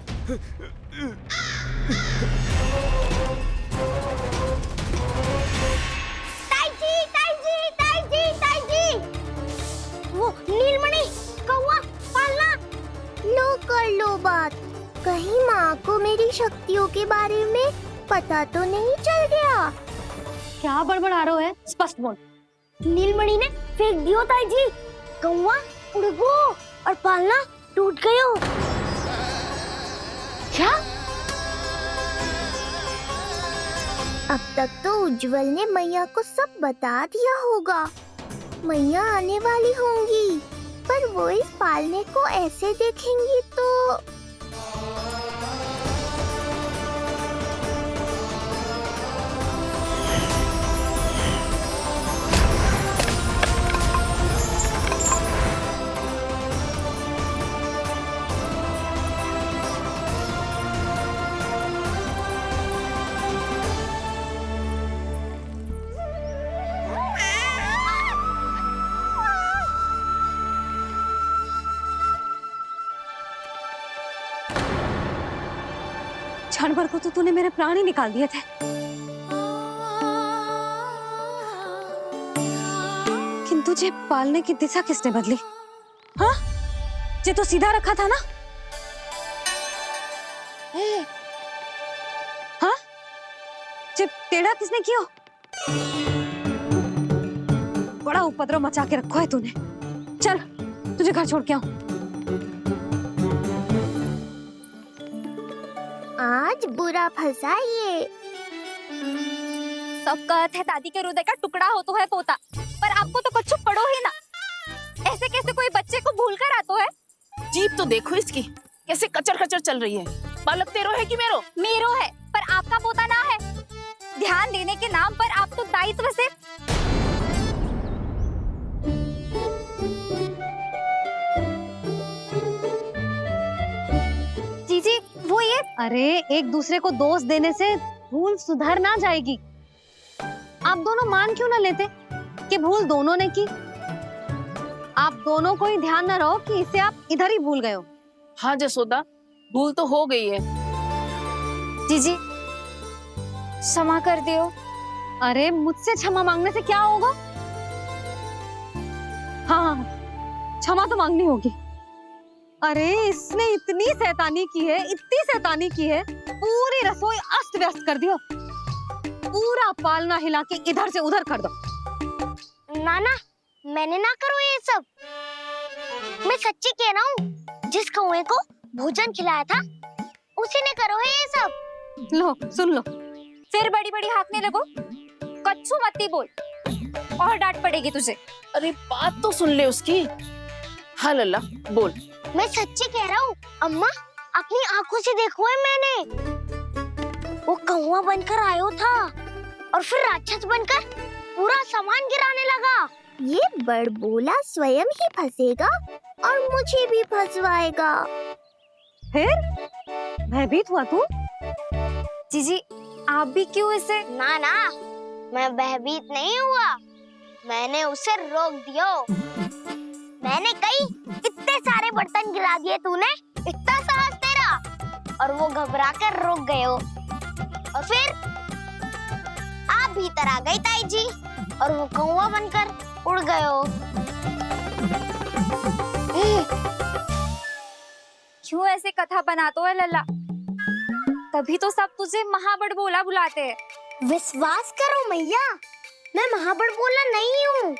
Speaker 2: वो नीलमणि, कौवा, पालना, लो कर लो बात। कहीं माँ को मेरी शक्तियों के बारे में पता तो नहीं चल गया।
Speaker 7: क्या बड़बड़ा रहे हो है? स्पष्ट बोल।
Speaker 2: नीलमणि ने फेंक दियो ताई जी। कौवा उड़ गयो और पालना टूट गयो। क्या? अब तक तो उज्जवल ने मैया को सब बता दिया होगा। मैया आने वाली होंगी, पर वो इस पालने को ऐसे देखेंगी तो
Speaker 7: क्षण भर को तो तूने मेरे प्राण ही निकाल दिए थे, किंतु तुझे पालने की दिशा किसने बदली? हाँ, ये तो सीधा रखा था ना। चिप टेढ़ा किसने किया? बड़ा उपद्रव मचा के रखो है तूने। चल तुझे घर छोड़ के आऊं।
Speaker 2: आज बुरा फंसा ये।
Speaker 3: सब कहत है दादी के हृदय का टुकड़ा हो तो है पोता, पर आपको तो कुछ पड़ो ही ना। ऐसे कैसे कोई बच्चे को भूल कर आतो है?
Speaker 5: जीप तो देखो इसकी, कैसे कचर कचर चल रही है। बालक तेरो है कि मेरो?
Speaker 3: मेरो है, पर आपका पोता ना है। ध्यान देने के नाम पर आप तो दायित्व से जीजी वो ये।
Speaker 7: अरे एक दूसरे को दोष देने से भूल सुधर ना जाएगी। आप दोनों मान क्यों ना लेते कि भूल दोनों ने की? आप दोनों को ही ध्यान न रहो कि इसे आप इधर ही भूल गए हो।
Speaker 5: हाँ जसोदा, भूल तो हो गई है।
Speaker 3: जीजी क्षमा कर दियो।
Speaker 7: अरे मुझसे क्षमा मांगने से क्या होगा? हाँ क्षमा तो मांगनी होगी। अरे इसने इतनी शैतानी की है, इतनी शैतानी की है, पूरी रसोई अस्त व्यस्त कर दियो। पूरा पालना हिला के इधर से उधर कर दो।
Speaker 2: नाना मैंने ना करो ये सब। मैं सच्ची कह रहा हूँ, जिस कौवे को भोजन खिलाया था उसी ने करो है ये सब।
Speaker 7: लो सुन लो।
Speaker 3: फिर बड़ी बड़ी हाकने लगो। कच्छू मत्ती बोल और डांट पड़ेगी तुझे।
Speaker 5: अरे बात तो सुन ले उसकी। हाँ लल्ला बोल।
Speaker 2: मैं सच्ची कह रहा हूँ अम्मा, अपनी आंखों से देखो है मैंने। वो कौवा बनकर आयो था और फिर राक्षस बनकर पूरा सामान गिराने लगा। ये बड़बोला स्वयं ही फंसेगा और मुझे भी फंसवाएगा।
Speaker 7: फिर भयभीत हुआ तू?
Speaker 3: जीजी आप भी क्यों इसे?
Speaker 2: ना ना मैं भयभीत नहीं हुआ, मैंने उसे रोक दिया। मैंने कही इतने सारे बर्तन गिरा दिए तूने, इतना साहस तेरा, और वो घबरा कर रुक गए हो। और फिर आप भीतर आ गई ताई जी और वो कौवा बनकर उड़ गए हो।
Speaker 3: क्यों ऐसे कथा बनाते हो लल्ला? तभी तो सब तुझे महाबड़बोला बुलाते हैं।
Speaker 2: विश्वास करो मैया, मैं महाबड़बोला नहीं हूँ,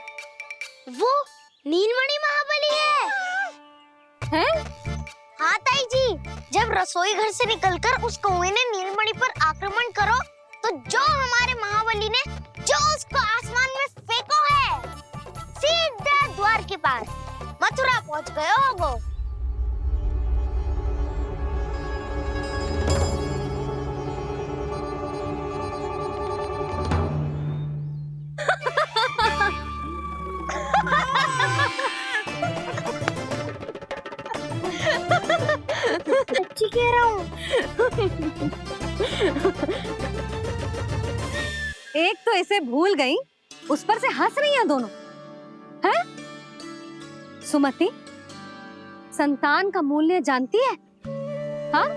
Speaker 2: वो नीलमणि महाबली है।
Speaker 7: हैं?
Speaker 2: हाँ ताई जी, जब रसोई घर से निकलकर उस कौवे ने नीलमणि पर आक्रमण करो तो जो हमारे महाबली ने जो उसको आसमान में फेंको है, सीधा द्वार के पास मथुरा पहुंच गए होगो। सच्ची कह रहा हूँ।
Speaker 7: एक तो इसे भूल गई, उस पर से हंस रही हैं दोनों। हैं? सुमति, संतान का मूल्य जानती है? हाँ?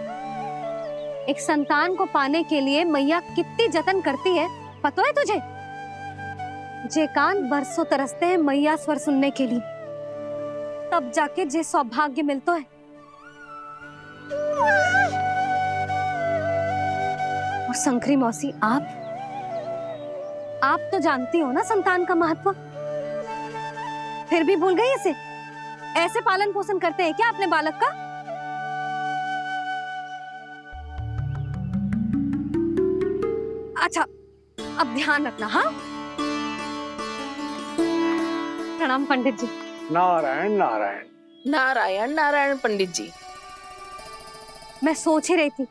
Speaker 7: एक संतान को पाने के लिए मैया कितनी जतन करती है, पता है तुझे? जे कान बरसों तरसते हैं मैया स्वर सुनने के लिए, तब जाके जे सौभाग्य मिलता है। और शंकरी मौसी, आप तो जानती हो ना संतान का महत्व, फिर भी भूल गई इसे? ऐसे पालन पोषण करते हैं क्या अपने बालक का? अच्छा अब ध्यान रखना। हाँ, प्रणाम पंडित जी।
Speaker 20: नारायण नारायण।
Speaker 5: नारायण नारायण पंडित जी।
Speaker 7: मैं सोच ही रही थी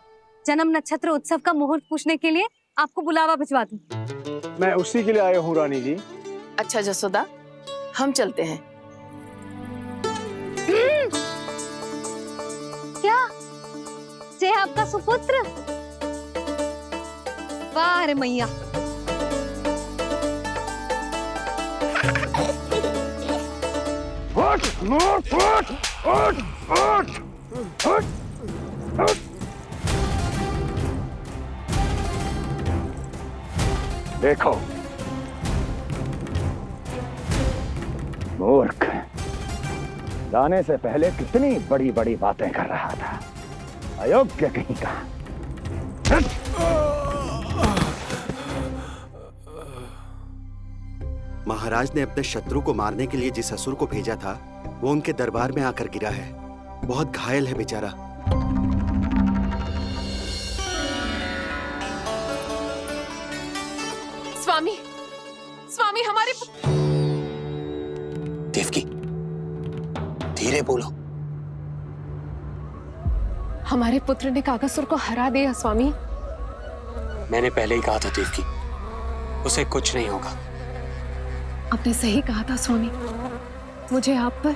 Speaker 7: जन्म नक्षत्र उत्सव का मुहूर्त पूछने के लिए आपको बुलावा भिजवा दूं।
Speaker 20: मैं उसी के लिए आया हूँ रानी जी।
Speaker 5: अच्छा जसोदा, हम चलते हैं।
Speaker 7: क्या जे आपका सुपुत्र? वाह रे मैया।
Speaker 20: उठ, उठ, उठ, उठ, उठ, उठ, उठ।
Speaker 14: देखो मूर्ख, जाने से पहले कितनी बड़ी बड़ी बातें कर रहा था, अयोग्य कहीं का।
Speaker 21: महाराज ने अपने शत्रु को मारने के लिए जिस असुर को भेजा था वो उनके दरबार में आकर गिरा है। बहुत घायल है बेचारा।
Speaker 6: स्वामी, स्वामी हमारे
Speaker 14: देवकी, धीरे बोलो।
Speaker 6: हमारे पुत्र ने काकासुर को हरा दिया स्वामी।
Speaker 22: मैंने पहले ही कहा था देवकी, उसे कुछ नहीं होगा।
Speaker 6: आपने सही कहा था स्वामी। मुझे आप पर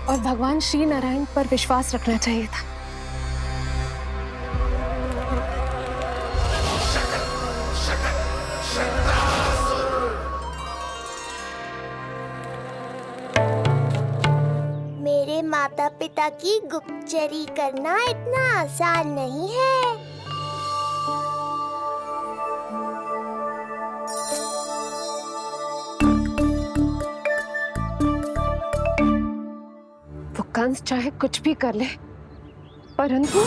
Speaker 6: और भगवान श्री नारायण पर विश्वास रखना चाहिए था।
Speaker 2: मेरे माता पिता की गुप्तचरी करना इतना आसान नहीं है।
Speaker 6: वो कंस चाहे कुछ भी कर ले, परंतु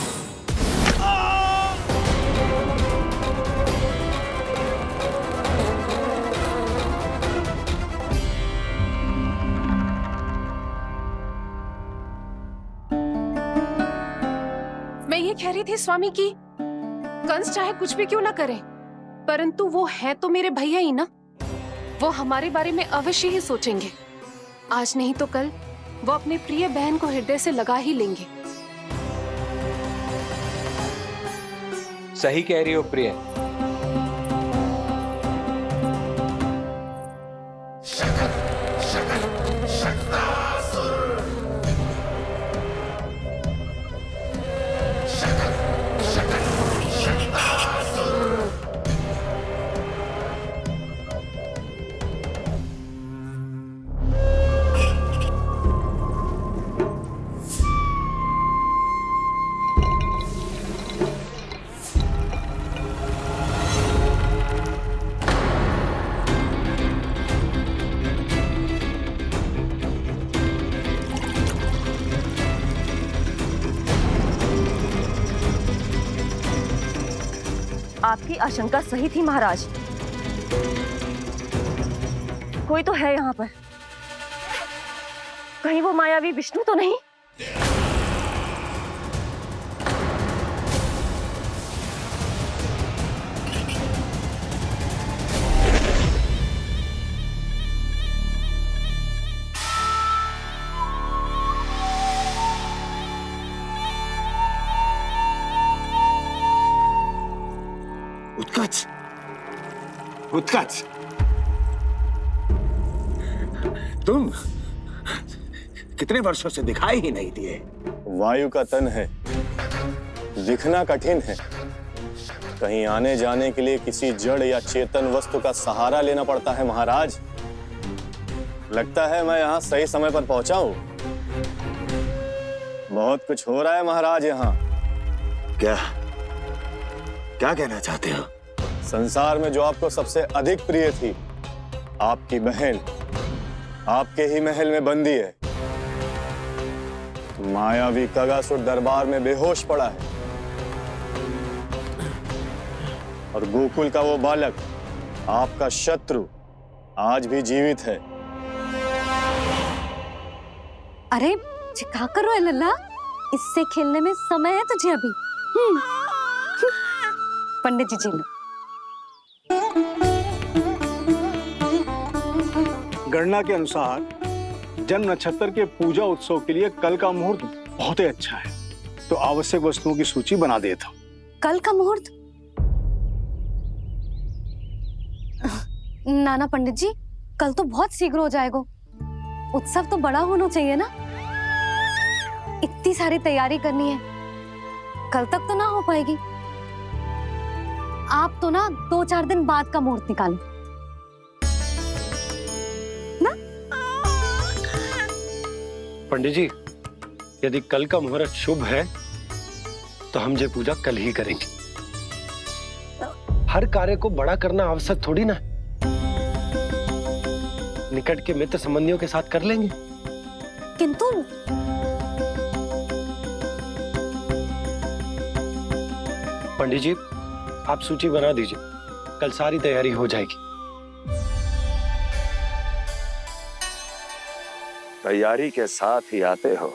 Speaker 6: मैं ये कह रही थी स्वामी कि कंस चाहे कुछ भी क्यों ना करे, परंतु वो है तो मेरे भैया ही ना। वो हमारे बारे में अवश्य ही सोचेंगे। आज नहीं तो कल वो अपने प्रिय बहन को हृदय से लगा ही लेंगे।
Speaker 22: सही कह रही हो प्रिय।
Speaker 15: आपकी आशंका सही थी महाराज। कोई तो है यहाँ पर। कहीं वो मायावी विष्णु तो नहीं?
Speaker 14: उत्कच, उत्कच, तुम कितने वर्षों से दिखाई ही नहीं दिए।
Speaker 23: वायु का तन है, दिखना कठिन है। कहीं आने जाने के लिए किसी जड़ या चेतन वस्तु का सहारा लेना पड़ता है महाराज। लगता है मैं यहाँ सही समय पर पहुंचा हूँ। बहुत कुछ हो रहा है महाराज यहाँ।
Speaker 14: क्या क्या कहना चाहते हो?
Speaker 23: संसार में जो आपको सबसे अधिक प्रिय थी, आपकी बहन आपके ही महल में बंदी है। मायावी कागासुर दरबार में बेहोश पड़ा है और गोकुल का वो बालक, आपका शत्रु, आज भी जीवित है।
Speaker 7: अरे क्या कर रहे हो लल्ला? इससे खेलने में समय है तुझे अभी। पंडित जी जी लो।
Speaker 20: गणना के अनुसार जन्म नक्षत्र के पूजा उत्सव के लिए कल का मुहूर्त बहुत ही अच्छा है, तो आवश्यक वस्तुओं की सूची बना देता हूँ।
Speaker 7: कल का मुहूर्त? नाना पंडित जी, कल तो बहुत शीघ्र हो जाएगा। उत्सव तो बड़ा होना चाहिए ना। इतनी सारी तैयारी करनी है, कल तक तो ना हो पाएगी। आप तो ना 2-4 दिन बाद का मुहूर्त निकालो ना।
Speaker 8: पंडित जी, यदि कल का मुहूर्त शुभ है तो हम ये पूजा कल ही करेंगे। हर कार्य को बड़ा करना आवश्यक थोड़ी ना। निकट के मित्र संबंधियों के साथ कर लेंगे।
Speaker 7: किंतु
Speaker 8: पंडित जी, आप सूची बना दीजिए, कल सारी तैयारी हो जाएगी।
Speaker 14: तैयारी के साथ ही आते हो,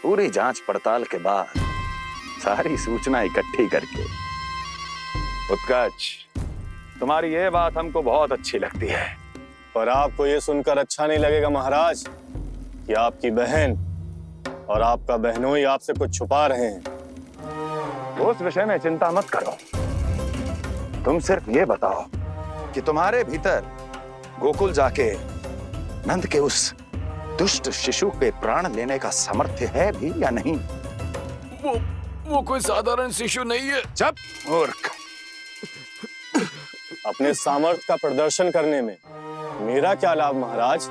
Speaker 14: पूरी जांच पड़ताल के बाद सारी सूचना इकट्ठी करके। उत्कर्ष, तुम्हारी ये बात हमको बहुत अच्छी लगती है।
Speaker 23: पर आपको ये सुनकर अच्छा नहीं लगेगा महाराज कि आपकी बहन और आपका बहनोई आपसे कुछ छुपा रहे हैं।
Speaker 14: उस विषय में चिंता मत करो, तुम सिर्फ ये बताओ कि तुम्हारे भीतर गोकुल जाके नंद के उस दुष्ट शिशु के प्राण लेने का सामर्थ्य है भी या नहीं?
Speaker 16: वो कोई साधारण शिशु नहीं है।
Speaker 14: चुप मूर्ख।
Speaker 23: अपने सामर्थ्य का प्रदर्शन करने में मेरा क्या लाभ महाराज?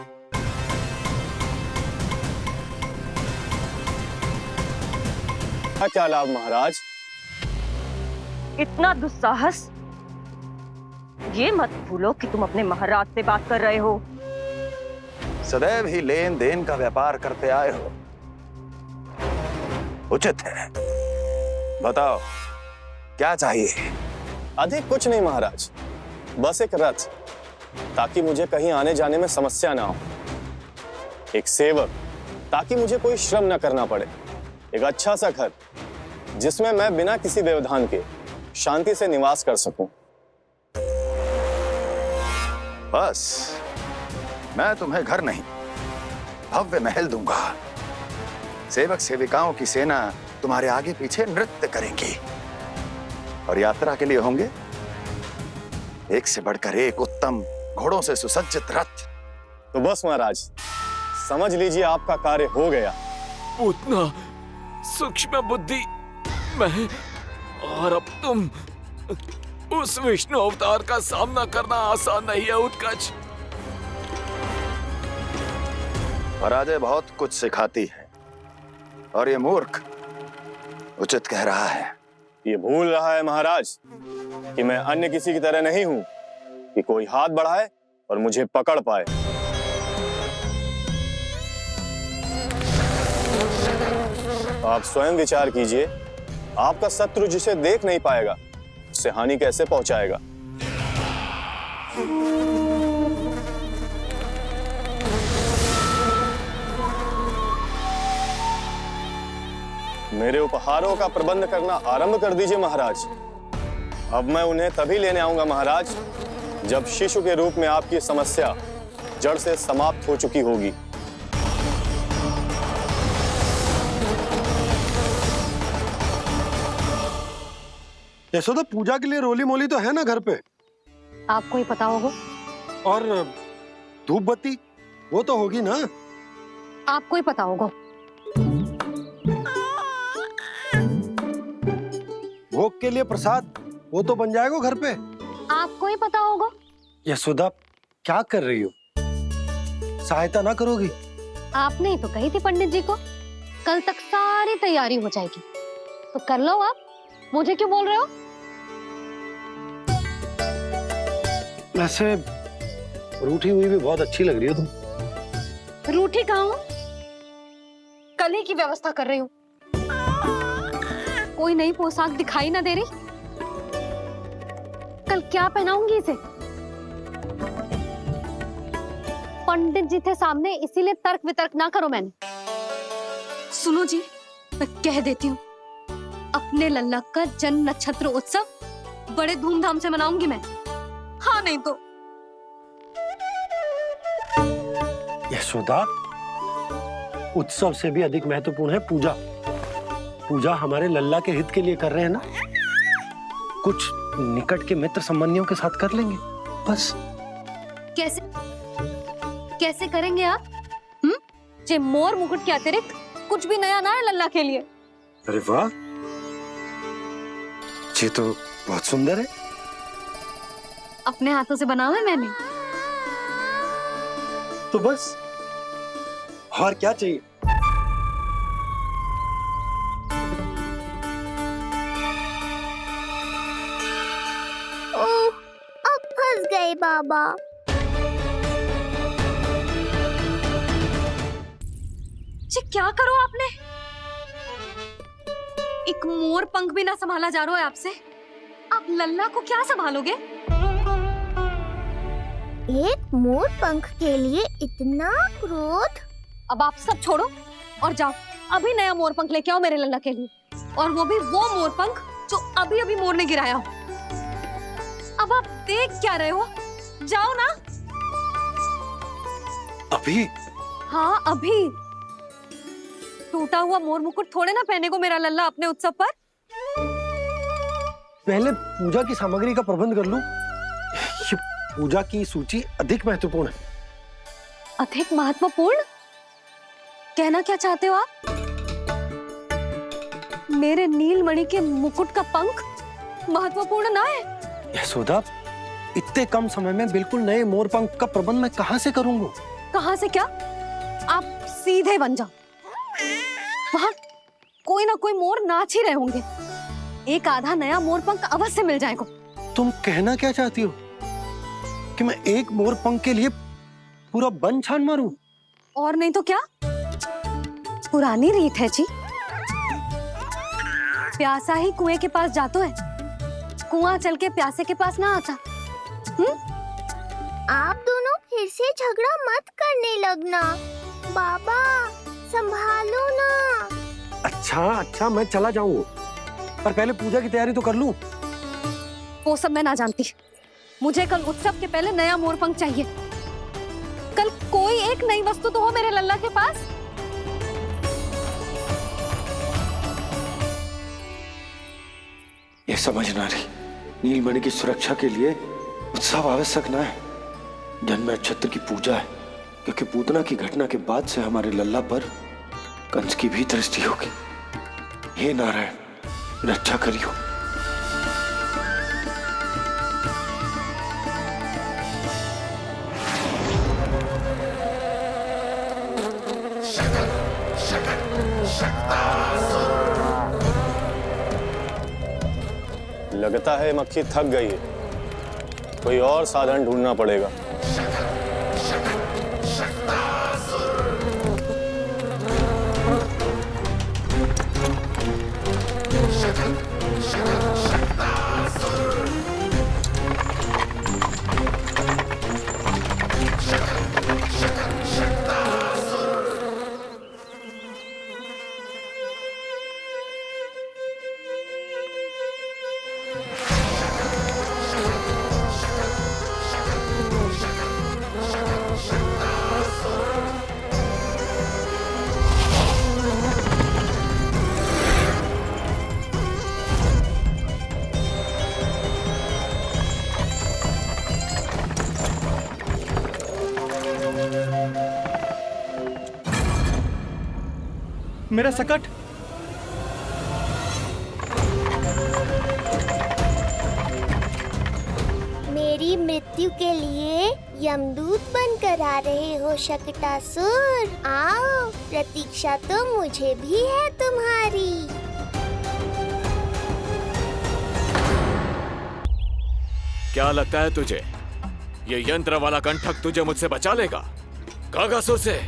Speaker 23: क्या लाभ महाराज?
Speaker 15: इतना दुस्साहस? ये मत भूलो कि तुम अपने महाराज से बात कर रहे हो।
Speaker 14: सदैव ही लेन देन का व्यापार करते आए हो, उचित है। बताओ क्या चाहिए?
Speaker 23: अधिक कुछ नहीं महाराज, बस एक रथ, ताकि मुझे कहीं आने जाने में समस्या ना हो। एक सेवक, ताकि मुझे कोई श्रम न करना पड़े। एक अच्छा सा घर, जिसमें मैं बिना किसी व्यवधान के शांति से निवास कर सकूं।
Speaker 14: बस, मैं तुम्हें घर नहीं, भव्य महल दूंगा। सेवक सेविकाओं की सेना तुम्हारे आगे पीछे नृत्य करेंगी और यात्रा के लिए होंगे एक से बढ़कर एक उत्तम घोड़ों से सुसज्जित रथ।
Speaker 23: तो बस महाराज, समझ लीजिए आपका कार्य हो गया।
Speaker 16: उतना सूक्ष्म बुद्धि मैं, और अब तुम, उस विष्णु अवतार का सामना करना आसान नहीं है उत्कर्ष।
Speaker 14: पराजय बहुत कुछ सिखाती है और ये मूर्ख उचित कह रहा है।
Speaker 23: ये भूल रहा है महाराज कि मैं अन्य किसी की तरह नहीं हूं कि कोई हाथ बढ़ाए और मुझे पकड़ पाए। आप स्वयं विचार कीजिए, आपका शत्रु जिसे देख नहीं पाएगा उससे हानि कैसे पहुंचाएगा? मेरे उपहारों का प्रबंध करना आरंभ कर दीजिए महाराज। अब मैं उन्हें तभी लेने आऊंगा महाराज, जब शिशु के रूप में आपकी समस्या जड़ से समाप्त हो चुकी होगी।
Speaker 8: यशोदा, पूजा के लिए रोली मोली तो है ना घर पे?
Speaker 7: आपको ही पता होगा।
Speaker 8: और धूप बत्ती वो तो होगी ना?
Speaker 7: आपको ही पता होगा।
Speaker 8: भोग के लिए प्रसाद वो तो बन जाएगा घर पे।
Speaker 7: आपको ही पता होगा।
Speaker 8: यशोदा, क्या कर रही हो? सहायता ना करोगी?
Speaker 7: आपने ही तो कही थी पंडित जी को, कल तक सारी तैयारी हो जाएगी, तो कर लो आप। मुझे क्यों बोल रहे हो?
Speaker 8: वैसे रूठी हुई भी बहुत अच्छी लग रही हो तुम।
Speaker 7: रूठी कहाँ हूँ? कल ही की व्यवस्था कर रही हूँ। कोई नई पोशाक दिखाई ना दे रही? कल क्या पहनाऊंगी इसे? पंडित जी थे सामने, इसीलिए तर्क वितर्क ना करो। मैंने सुनो जी, मैं कह देती हूँ, अपने लल्ला का जन्म नक्षत्र उत्सव बड़े धूमधाम से मनाऊंगी मैं। हाँ नहीं तो।
Speaker 8: यशोदा, उत्सव से भी अधिक महत्वपूर्ण है पूजा। पूजा हमारे लल्ला के हित के लिए कर रहे हैं ना, कुछ निकट के मित्र संबंधियों के साथ कर लेंगे बस।
Speaker 7: कैसे कैसे करेंगे आप? जे मोर मुकुट के अतिरिक्त कुछ भी नया ना है लल्ला के लिए।
Speaker 8: अरे वाह, ये तो बहुत सुंदर है।
Speaker 7: अपने हाथों से बना है मैंने।
Speaker 8: तो बस, और क्या चाहिए?
Speaker 2: ओह, अब फंस गए बाबा।
Speaker 7: जी क्या करो आपने? एक मोर पंख भी ना संभाला जा रहा है आपसे। आप लल्ला को क्या संभालोगे?
Speaker 2: एक मोर पंख के लिए इतना क्रोध?
Speaker 7: अब आप सब छोड़ो और जाओ अभी नया मोरपंख लेके आओ मेरे लल्ला के लिए, और वो भी वो मोरपंख जो अभी अभी मोर ने गिराया हो। अब आप देख क्या रहे हो, जाओ ना।
Speaker 8: अभी?
Speaker 7: हाँ अभी। टूटा हुआ मोर मुकुट थोड़े ना पहने को मेरा लल्ला अपने उत्सव पर।
Speaker 8: पहले पूजा की सामग्री का प्रबंध कर लूं। ये पूजा की सूची अधिक महत्वपूर्ण है।
Speaker 7: अधिक महत्वपूर्ण? कहना क्या चाहते हो आप? मेरे नीलमणि के मुकुट का पंख महत्वपूर्ण ना है?
Speaker 8: यशोदा, इतने कम समय में बिल्कुल नए मोर पंख का प्रबंध मैं कहां से करूंगा?
Speaker 7: कहां से क्या? आप सीधे बन जाओ। वहां कोई ना कोई मोर नाच ही रहे होंगे, एक आधा नया मोर पंख अवश्य मिल जाएगा।
Speaker 8: तुम कहना क्या चाहती हो कि मैं एक मोर पंख के लिए पूरा वन छान मारूं?
Speaker 7: और नहीं तो क्या, पुरानी रीत है जी। प्यासा ही कुएं के पास जाता है, कुआं चल के प्यासे के पास ना आता।
Speaker 2: आप दोनों फिर से झगड़ा मत करने लगना। बाबा संभालो ना।
Speaker 8: अच्छा मैं चला जाऊंगा, पर पहले पूजा की तैयारी तो कर लूं।
Speaker 7: वो सब मैं ना जानती, मुझे कल उत्सव के पहले नया मोरपंख चाहिए। कल कोई एक नई वस्तु तो हो मेरे लल्ला के पास।
Speaker 8: ये समझ ना रही, नीलमणि की सुरक्षा के लिए उत्सव आवश्यक ना है, जन्म नक्षत्र की पूजा है, क्योंकि पूतना की घटना के बाद से हमारे लल्ला पर कंस की भी दृष्टि होगी। हे नारायण, रक्षा करियो।
Speaker 23: लगता है मक्खी थक गई है, कोई और साधन ढूंढना पड़ेगा।
Speaker 16: मेरा सकट।
Speaker 2: मेरी मृत्यु के लिए यमदूत बनकर आ रहे हो शकटासुर। आओ, प्रतीक्षा तो मुझे भी है तुम्हारी।
Speaker 16: क्या लगता है तुझे ये यंत्र वाला कंठक तुझे मुझसे बचा लेगा, कागासुर से?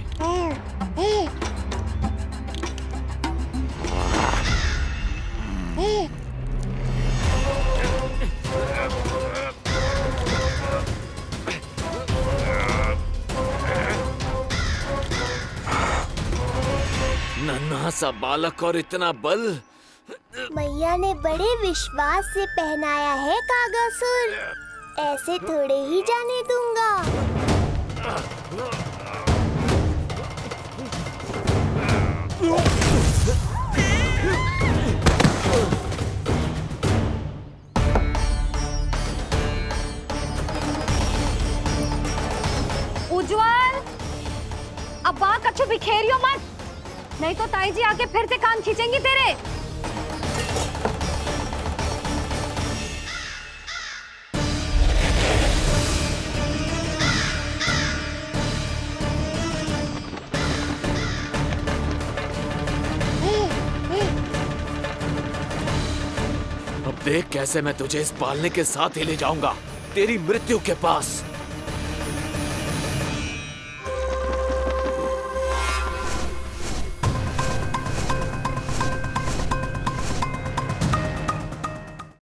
Speaker 16: नन्हा सा बालक और इतना बल।
Speaker 2: मैया ने बड़े विश्वास से पहनाया है कागासुर, ऐसे थोड़े ही जाने दूंगा।
Speaker 7: उज्जवल, अब बात कच्छु बिखेरियो मत, नहीं तो ताई जी आके फिर से कान खींचेंगी तेरे।
Speaker 16: अब देख कैसे मैं तुझे इस पालने के साथ ही ले जाऊंगा तेरी मृत्यु के पास।